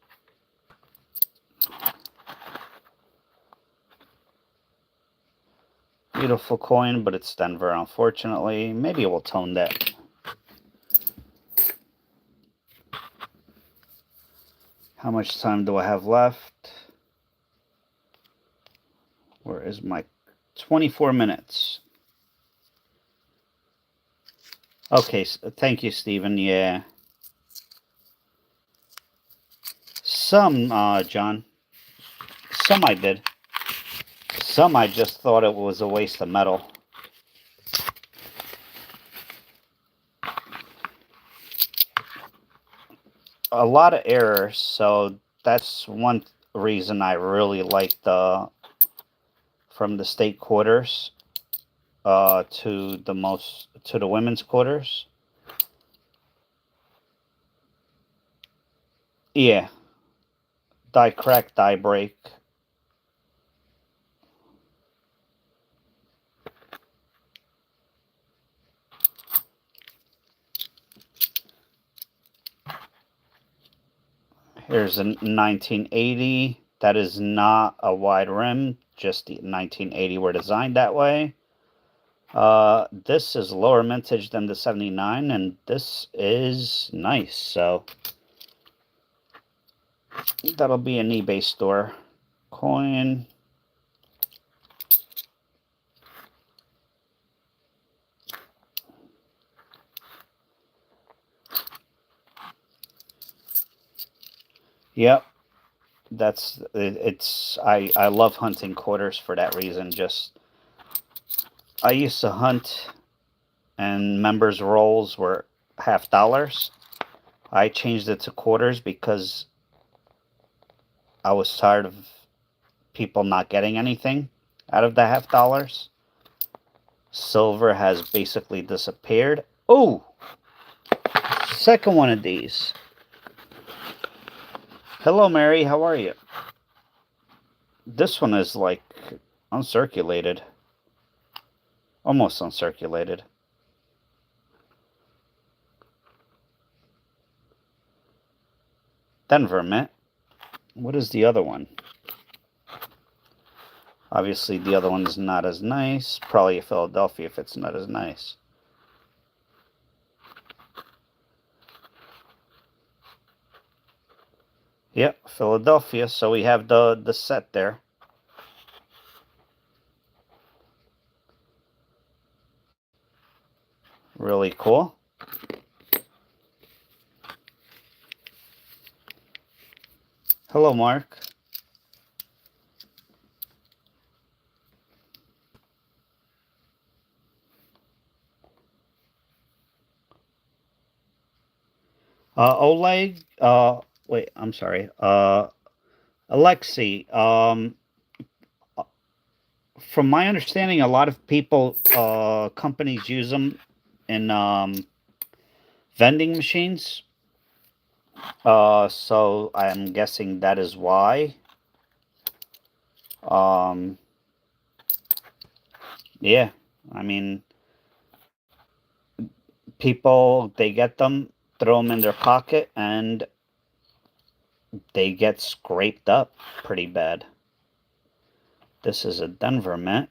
Beautiful coin, but it's Denver, unfortunately. Maybe we'll tone that. How much time do I have left? Where is my 24 minutes? Okay, thank you, Stephen. Yeah. Some, John. Some I did. Some I just thought it was a waste of metal. A lot of errors, so that's one reason I really like from the state quarters to the women's quarters. Yeah, die crack, die break. Here's a 1980. That is not a wide rim. Just the 1980 were designed that way. This is lower mintage than the 79, and this is nice. So that'll be an eBay store coin. Yep. I love hunting quarters for that reason. Just I used to hunt and members rolls were $half. I changed it to quarters because I was tired of people not getting anything out of the $half. Silver has basically disappeared. Oh, second one of these. Hello, Mary. How are you? This one is like uncirculated. Almost uncirculated. Denver Mint. What is the other one? Obviously, the other one is not as nice. Probably a Philadelphia if it's not as nice. Yep, Philadelphia. So we have the set there. Really cool. Hello, Mark. Oleg. Wait, I'm sorry. Alexei. From my understanding, a lot of people, companies use them in vending machines. So I'm guessing that is why. Yeah, I mean, people, they get them, throw them in their pocket, and they get scraped up pretty bad. This is a Denver Mint.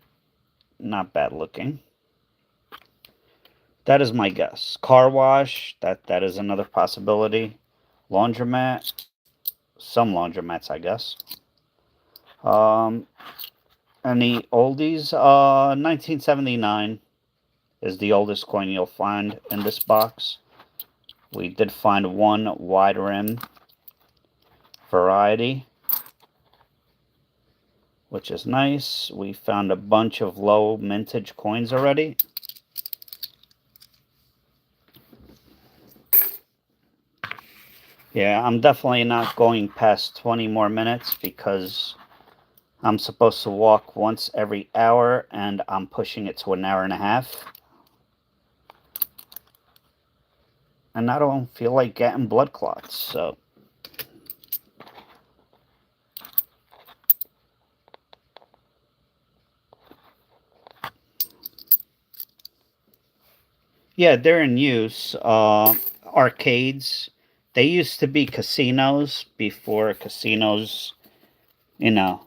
Not bad looking. That is my guess. Car wash, that is another possibility. Laundromat, some laundromats, I guess. Any oldies? 1979 is the oldest coin you'll find in this box. We did find one wide rim variety, which is nice. We found a bunch of low mintage coins already. Yeah, I'm definitely not going past 20 more minutes because I'm supposed to walk once every hour and I'm pushing it to an hour and a half. And I don't feel like getting blood clots, so. Yeah, they're in use. Arcades. They used to be casinos before casinos, you know,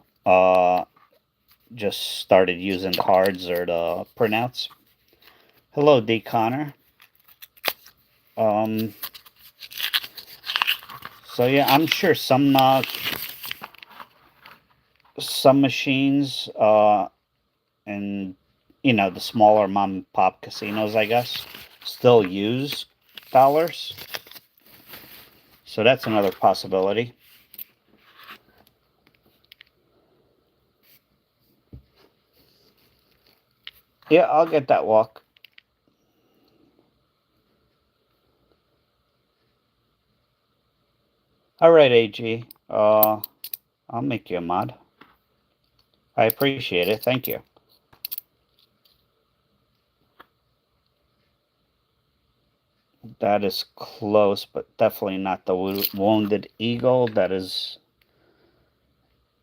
just started using the cards or the printouts. Hello, D. Connor. So yeah, I'm sure some machines and the smaller mom and pop casinos, I guess, still use dollars. So that's another possibility. Yeah, I'll get that walk. All right, AG. I'll make you a mod. I appreciate it. Thank you. That is close, but definitely not the Wounded Eagle. That is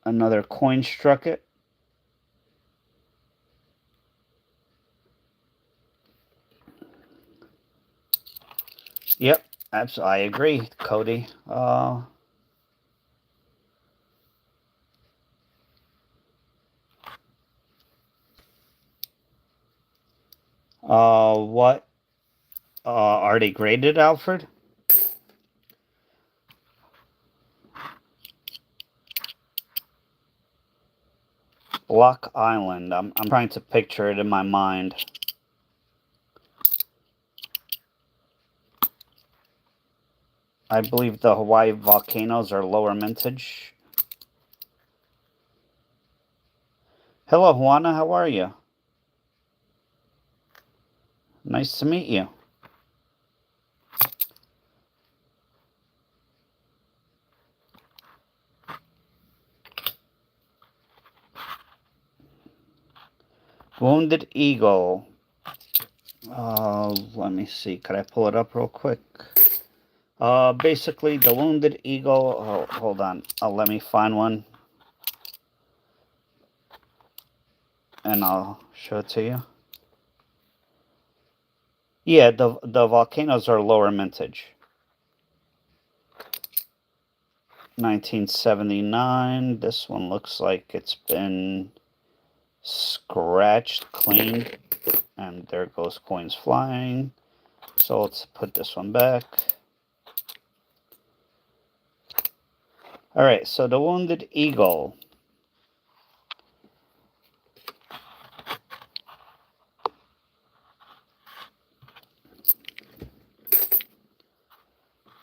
Another coin struck it. Yep, absolutely. I agree, Cody. What are they graded, Alfred? Block Island. I'm trying to picture it in my mind. I believe the Hawaii volcanoes are lower mintage. Hello, Juana. How are you? Nice to meet you. Wounded Eagle. Let me see. Could I pull it up real quick? Basically, the Wounded Eagle. Oh, hold on. Let me find one. And I'll show it to you. Yeah, the volcanoes are lower mintage. 1979. This one looks like it's been scratched, cleaned, and there goes coins flying. So let's put this one back. All right, so the Wounded Eagle.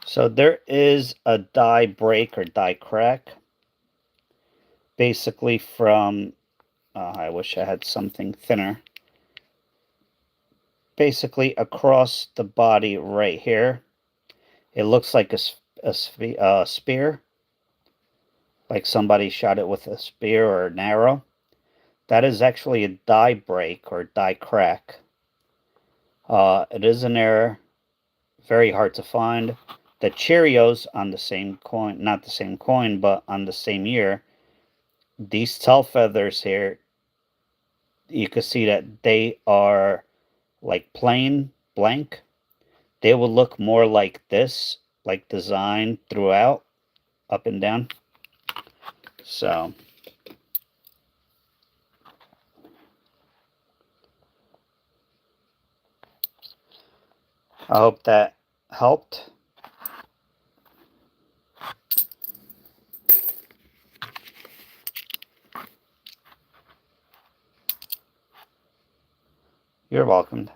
So there is a die break or die crack. Basically from, I wish I had something thinner. Basically across the body right here. It looks like a spear. Like somebody shot it with a spear or an arrow. That is actually a die break or die crack. It is an error. Very hard to find. The Cheerios on the same coin, not the same coin, but on the same year, these tail feathers here, you can see that they are like plain blank. They will look more like this, like design throughout, up and down. So I hope that helped. You're welcome.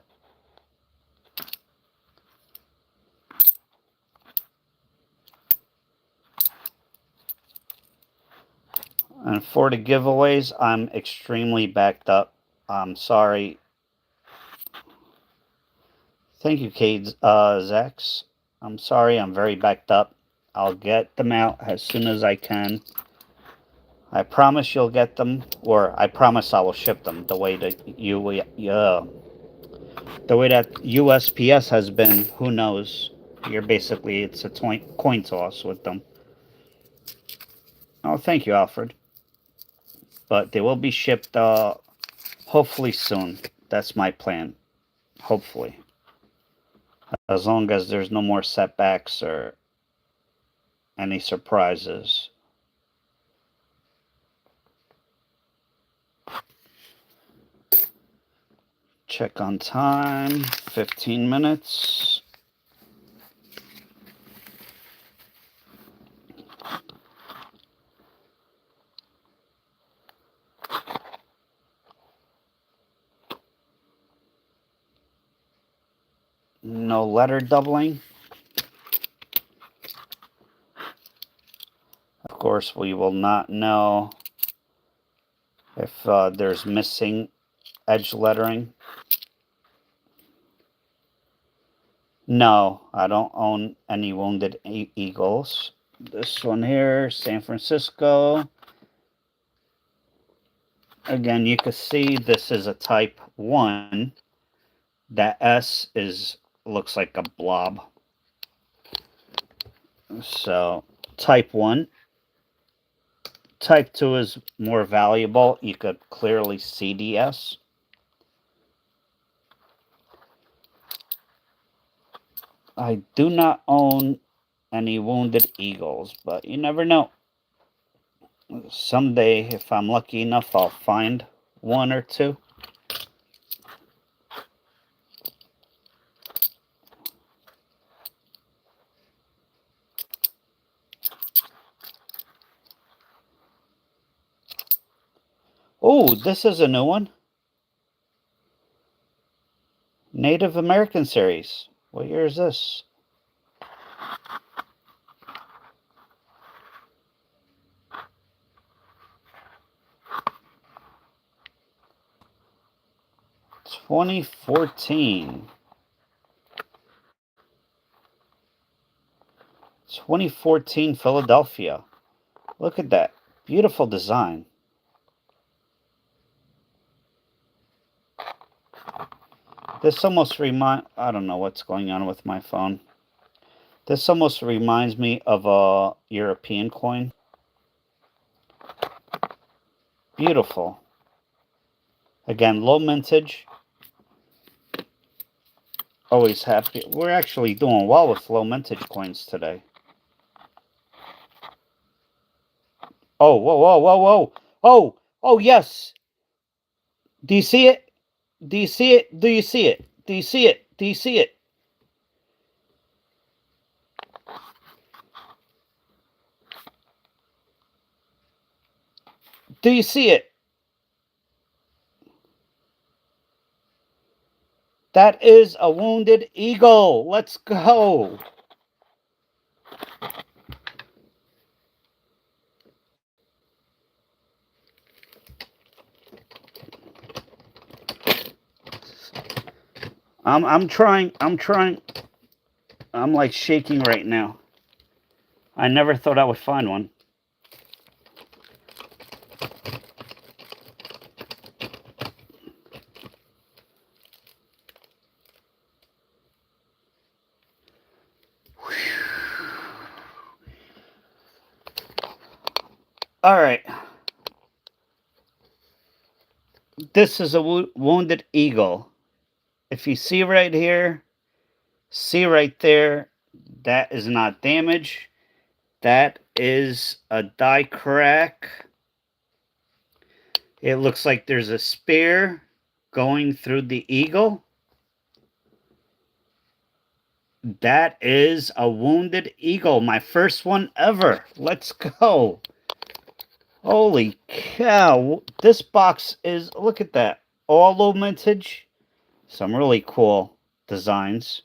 And for the giveaways, I'm extremely backed up. I'm sorry. Thank you, Cade Zax. I'm sorry, I'm very backed up. I'll get them out as soon as I can. I promise you'll get them, or I promise I will ship them the way that the way that USPS has been. Who knows? You're basically it's a coin toss with them. Oh, thank you, Alfred. But they will be shipped hopefully soon. That's my plan. Hopefully, as long as there's no more setbacks or any surprises. Check on time. 15 minutes. No letter doubling. Of course, we will not know if there's missing edge lettering. No, I don't own any Wounded Eagles. This one here, San Francisco. Again, you can see this is a type 1. That S looks like a blob. So, type 1. Type 2 is more valuable. You could clearly see the S. I do not own any wounded eagles, but you never know. Someday, if I'm lucky enough, I'll find one or two. Oh, this is a new one. Native American series. What year is this? (2014). 2014 Philadelphia. Look at that. Beautiful design. This almost I don't know what's going on with my phone. This almost reminds me of a European coin. Beautiful. Again, low mintage. Always happy. We're actually doing well with low mintage coins today. Oh, whoa, whoa, whoa, whoa. Oh, oh, yes. Do you see it? Do you see it? Do you see it? Do you see it? Do you see it? Do you see it? That is a wounded eagle. Let's go. I'm trying. I'm like shaking right now. I never thought I would find one. All right. This is a wounded eagle. If you see right here, see right there, that is not damage. That is a die crack. It looks like there's a spear going through the eagle. That is a wounded eagle. My first one ever. Let's go. Holy cow. This box is, look at that. All low mintage. Some really cool designs.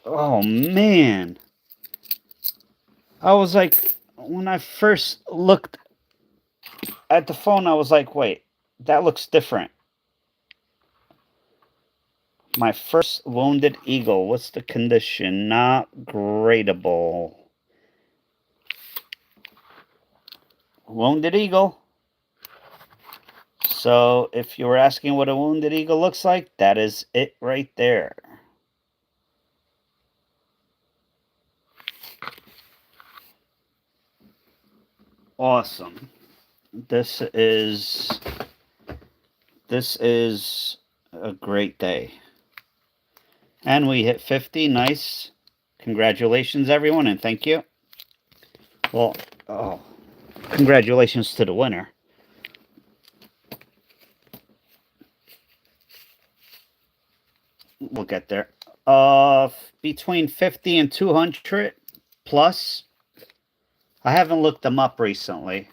Oh, man. I was like, when I first looked at the phone, I was like, wait, that looks different. My first wounded eagle. What's the condition? Not gradable. Wounded eagle. So if you were asking what a wounded eagle looks like, that is it right there. Awesome. This is a great day. And we hit 50. Nice. Congratulations, everyone, and thank you. Well, oh, congratulations to the winner. We'll get there. Between 50 and 200 plus. I haven't looked them up recently.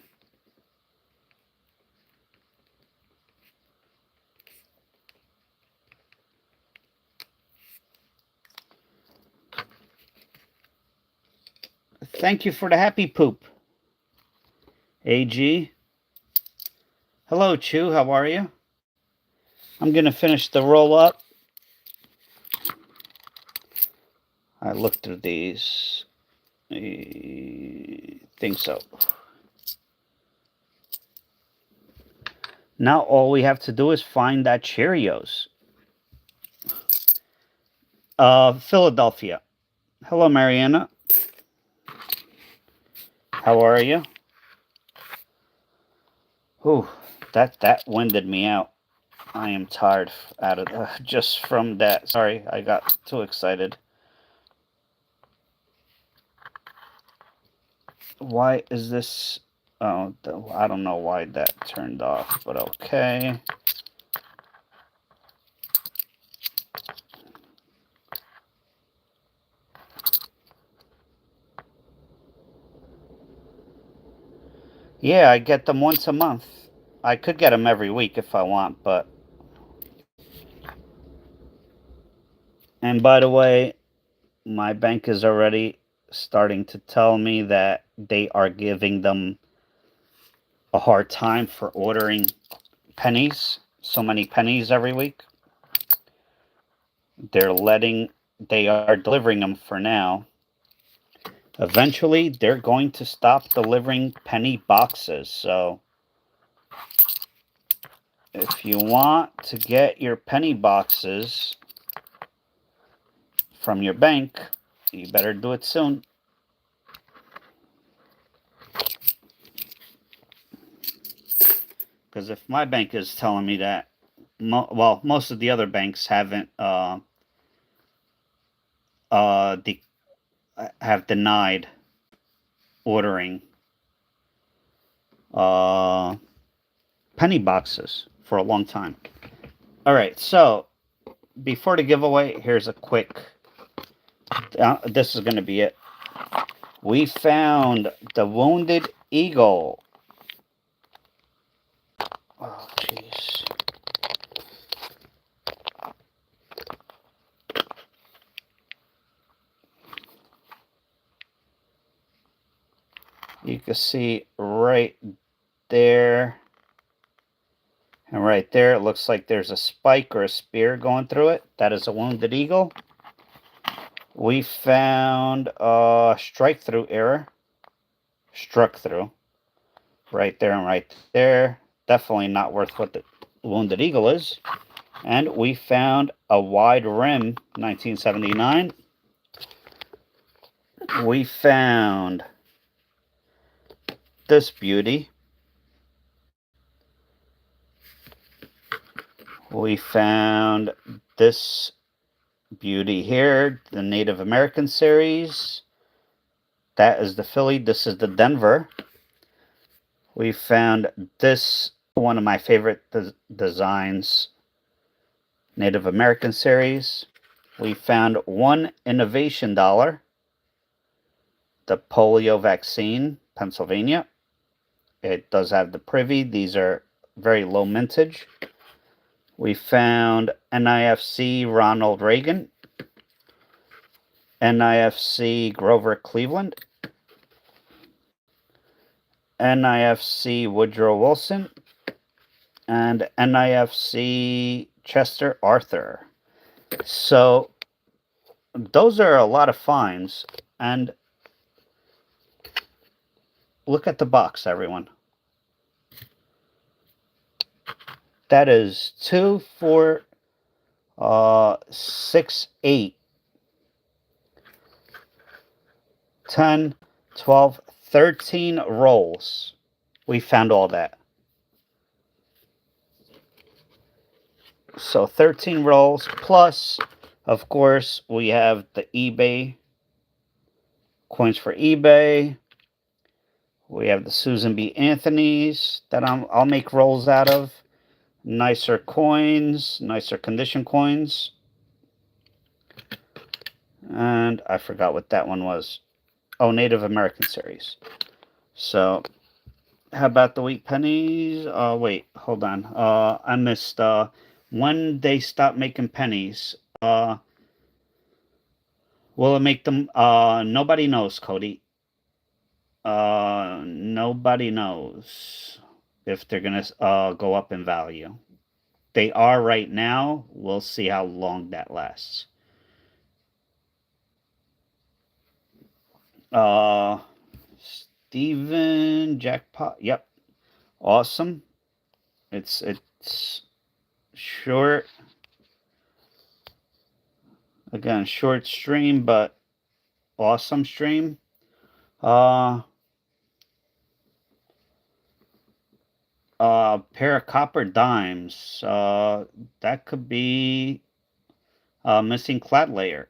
Thank you for the happy poop. AG. Hello, Chew. How are you? I'm going to finish the roll up. I looked through these. I think so. Now all we have to do is find that Cheerios. Philadelphia. Hello, Mariana. How are you? Whew, that winded me out. I am tired out of just from that. Sorry, I got too excited. Why is this? Oh, I don't know why that turned off, but okay. Yeah, I get them once a month. I could get them every week if I want, but. And by the way, my bank is already starting to tell me that they are giving them a hard time for ordering pennies, so many pennies every week. They are delivering them for now. Eventually, they're going to stop delivering penny boxes. So, if you want to get your penny boxes from your bank, you better do it soon. Because if my bank is telling me that, well, most of the other banks haven't de- have denied ordering uh, penny boxes for a long time. All right, so before the giveaway, here's a quick. This is going to be it. We found the wounded eagle. Oh, jeez. You can see right there. And right there, it looks like there's a spike or a spear going through it. That is a wounded eagle. We found a strike through error. Struck through. Right there and right there. Definitely not worth what the wounded eagle is. And we found a wide rim, 1979. We found this beauty. We found this beauty here, the Native American series. That is the Philly. This is the Denver. We found this, one of my favorite designs, Native American series. We found one innovation dollar, the polio vaccine, Pennsylvania. It does have the privy. These are very low mintage. We found NIFC Ronald Reagan, NIFC Grover Cleveland, NIFC Woodrow Wilson, and NIFC Chester Arthur. So those are a lot of finds. And look at the box, everyone. That is 2, 4, 6, 8, 10, 12, 13 rolls. We found all that. So 13 rolls plus, of course, we have the eBay coins for eBay. We have the Susan B. Anthony's that I'll make rolls out of. Nicer coins, nicer condition coins. And I forgot what that one was. Oh, Native American series. So, how about the wheat pennies? Wait, hold on. I missed when they stop making pennies. Will it make them? Nobody knows, Cody. Nobody knows if they're gonna go up in value. They are right now. We'll see how long that lasts. Uh, Steven Jackpot. Yep, awesome. It's short. Again, short stream, but awesome stream. Uh, Pair of copper dimes. That could be missing clad layer.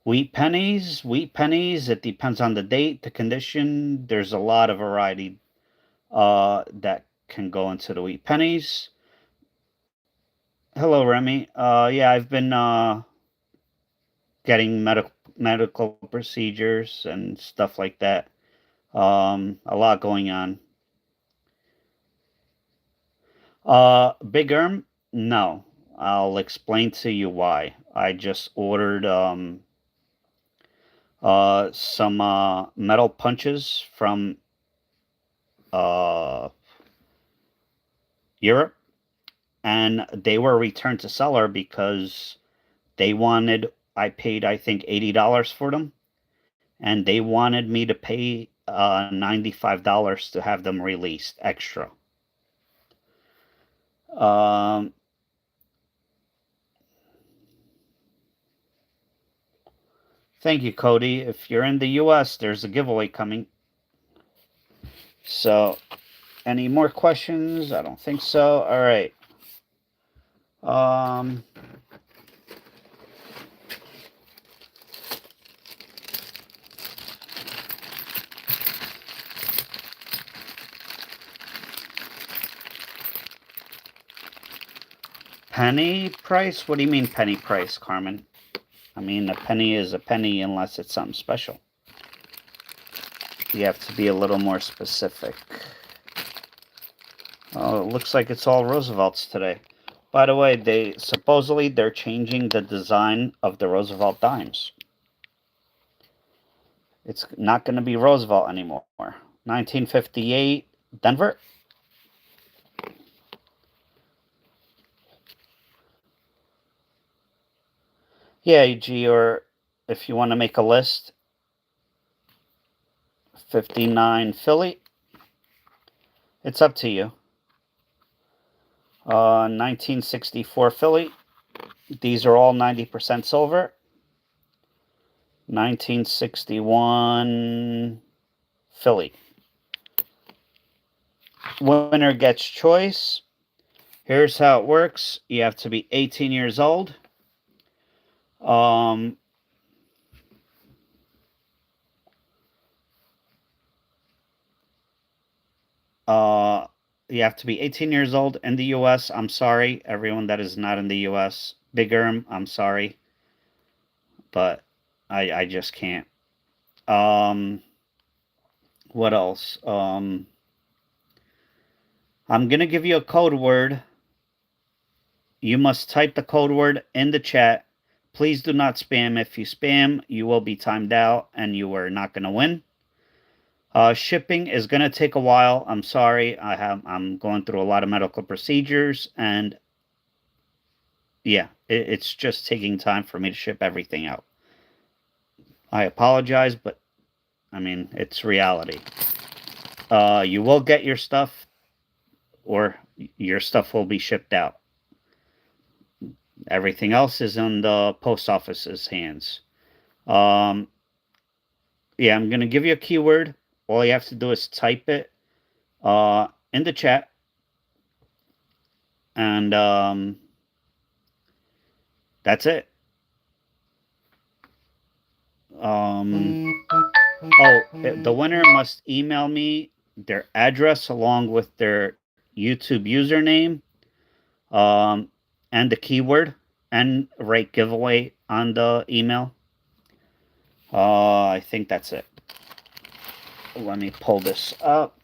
Wheat pennies. Wheat pennies. It depends on the date, the condition. There's a lot of variety that can go into the wheat pennies. Hello, Remy. Yeah, I've been getting medical procedures and stuff like that. A lot going on. Big Erm? No. I'll explain to you why. I just ordered some metal punches from uh, Europe, and they were returned to seller because they wanted. I paid, I think, $80 for them, and they wanted me to pay $95 to have them released extra. Um, Thank you, Cody. If you're in the US, there's a giveaway coming. So, any more questions? I don't think so. All right. Um, Penny price? What do you mean penny price, Carmen? I mean, a penny is a penny unless it's something special. You have to be a little more specific. Oh, it looks like it's all Roosevelts today. By the way, they're changing the design of the Roosevelt dimes. It's not going to be Roosevelt anymore. 1958 Denver. Yeah, G, or if you want to make a list, 59 Philly. It's up to you. 1964 Philly. These are all 90% silver. 1961 Philly. Winner gets choice. Here's how it works. You have to be 18 years old. You have to be 18 years old in the U.S. I'm sorry, everyone that is not in the U.S. Big Erm, I'm sorry, but I just can't. What else? I'm gonna give you a code word. You must type the code word in the chat. Please do not spam. If you spam, you will be timed out and you are not gonna win. Shipping is going to take a while. I'm sorry. I'm going through a lot of medical procedures, and yeah, it's just taking time for me to ship everything out. I apologize, but I mean, it's reality. You will get your stuff, or your stuff will be shipped out. Everything else is in the post office's hands. Yeah, I'm going to give you a keyword. All you have to do is type it in the chat. And that's it. The winner must email me their address along with their YouTube username and the keyword, and write giveaway on the email. I think that's it. Let me pull this up.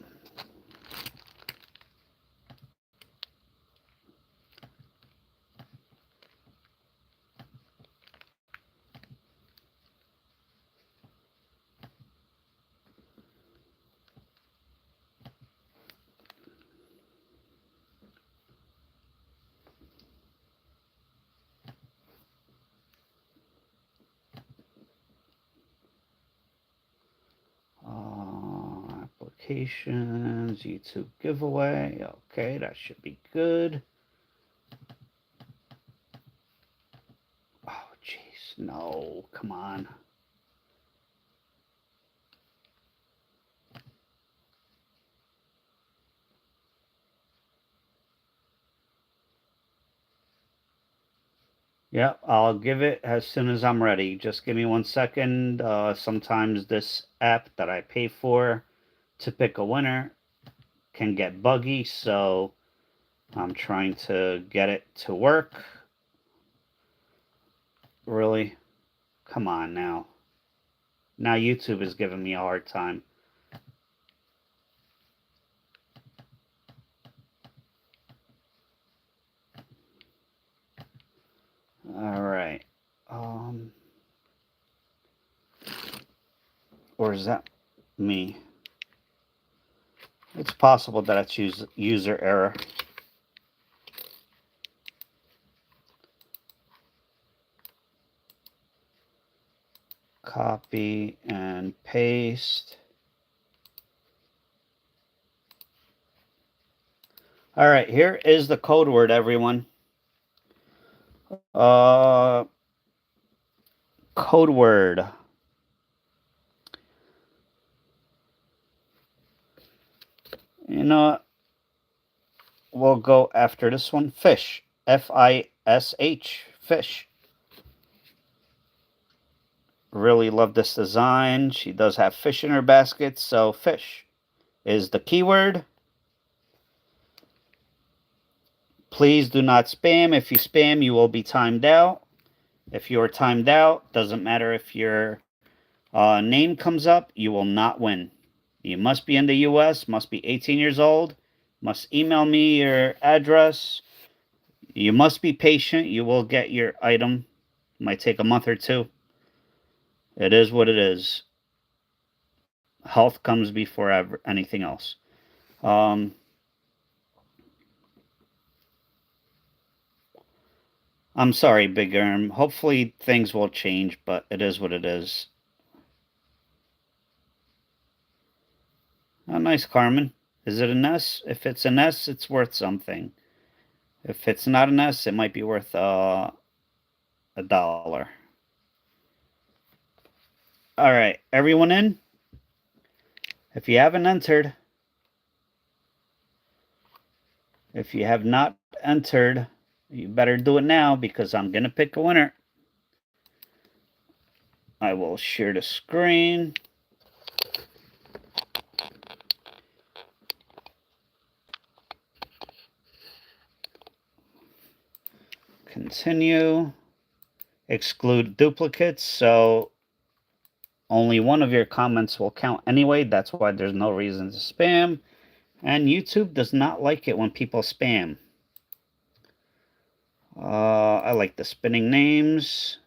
Applications, YouTube giveaway. Okay, that should be good. Oh, jeez. No, come on. Yeah, I'll give it as soon as I'm ready. Just give me 1 second. Sometimes this app that I pay for to pick a winner can get buggy, so I'm trying to get it to work. Really? Come on now. Now YouTube is giving me a hard time. All right. Or is that me? It's possible that it's user error. Copy and paste. All right, here is the code word, everyone. Code word. You know what? We'll go after this one. Fish. F-I-S-H. Fish. Really love this design. She does have fish in her basket, so fish is the keyword. Please do not spam. If you spam, you will be timed out. If you are timed out, doesn't matter if your name comes up, you will not win. You must be in the US, must be 18 years old, must email me your address. You must be patient. You will get your item. It might take a month or two. It is what it is. Health comes before anything else. I'm sorry, Big Erm. Hopefully things will change, but it is what it is. Oh, nice, Carmen. Is it an S? If it's an S, it's worth something. If it's not an S, it might be worth $1. All right, everyone in? If you haven't entered, if you have not entered, you better do it now because I'm going to pick a winner. I will share the screen. Continue. Exclude duplicates, so only one of your comments will count anyway. That's why there's no reason to spam. And YouTube does not like it when people spam. I like the spinning names.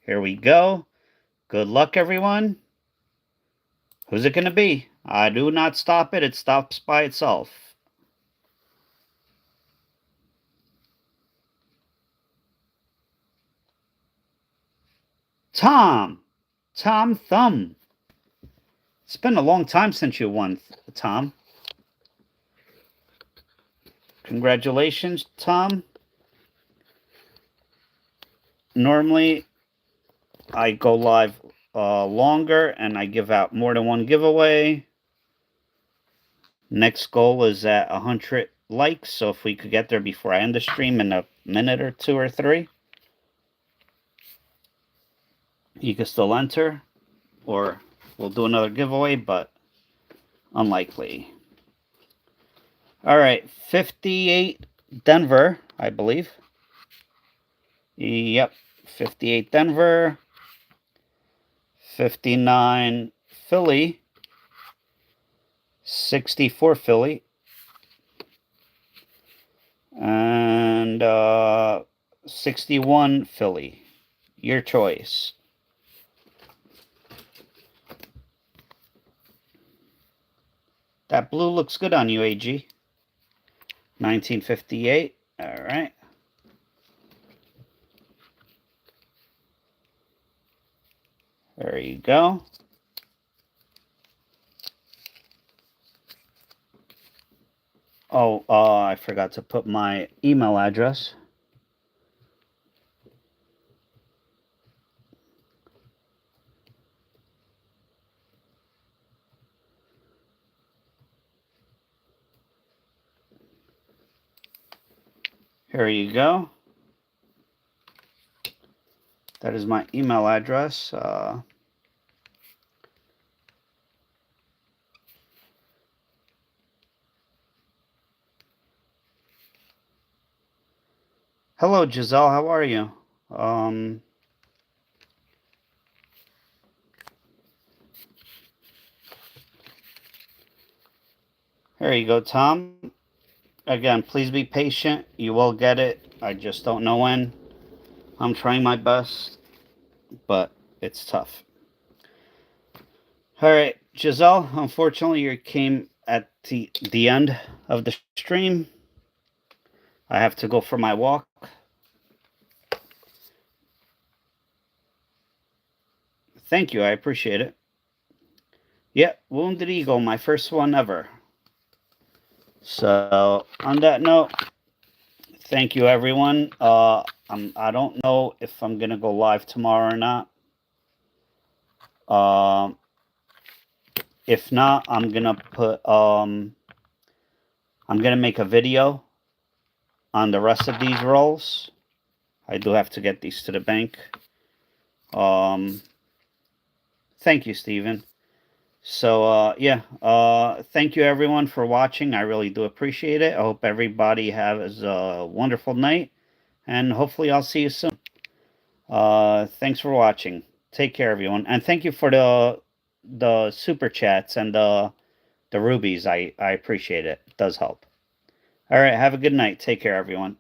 Here we go. Good luck, everyone. Who's it going to be? I do not stop it. It stops by itself. Tom. Tom Thumb. It's been a long time since you won, Tom. Congratulations, Tom. Normally, I go live longer and I give out more than one giveaway. Next goal is at 100 likes, so if we could get there before I end the stream in a minute or two or three, you can still enter, or we'll do another giveaway, but unlikely. All right, 58 Denver, I believe. Yep, 58 Denver, 59 Philly, 64 Philly, and 61 Philly. Your choice. That blue looks good on you, AG. 1958. All right. There you go. Oh, I forgot to put my email address. Here you go. That is my email address. Hello, Giselle. How are you? Here you go, Tom. Again, please be patient. You will get it. I just don't know when. I'm trying my best, but it's tough. All right, Giselle, unfortunately, you came at the end of the stream. I have to go for my walk. Thank you. I appreciate it. Yeah, Wounded Eagle, my first one ever. So, on that note, thank you, everyone. I don't know if I'm going to go live tomorrow or not. If not, I'm going to put... I'm going to make a video on the rest of these rolls. I do have to get these to the bank. Thank you, Steven. So, yeah, thank you, everyone, for watching. I really do appreciate it. I hope everybody has a wonderful night, and hopefully I'll see you soon. Thanks for watching. Take care, everyone. And thank you for the super chats and the rubies. I appreciate it. It does help. All right, have a good night. Take care, everyone.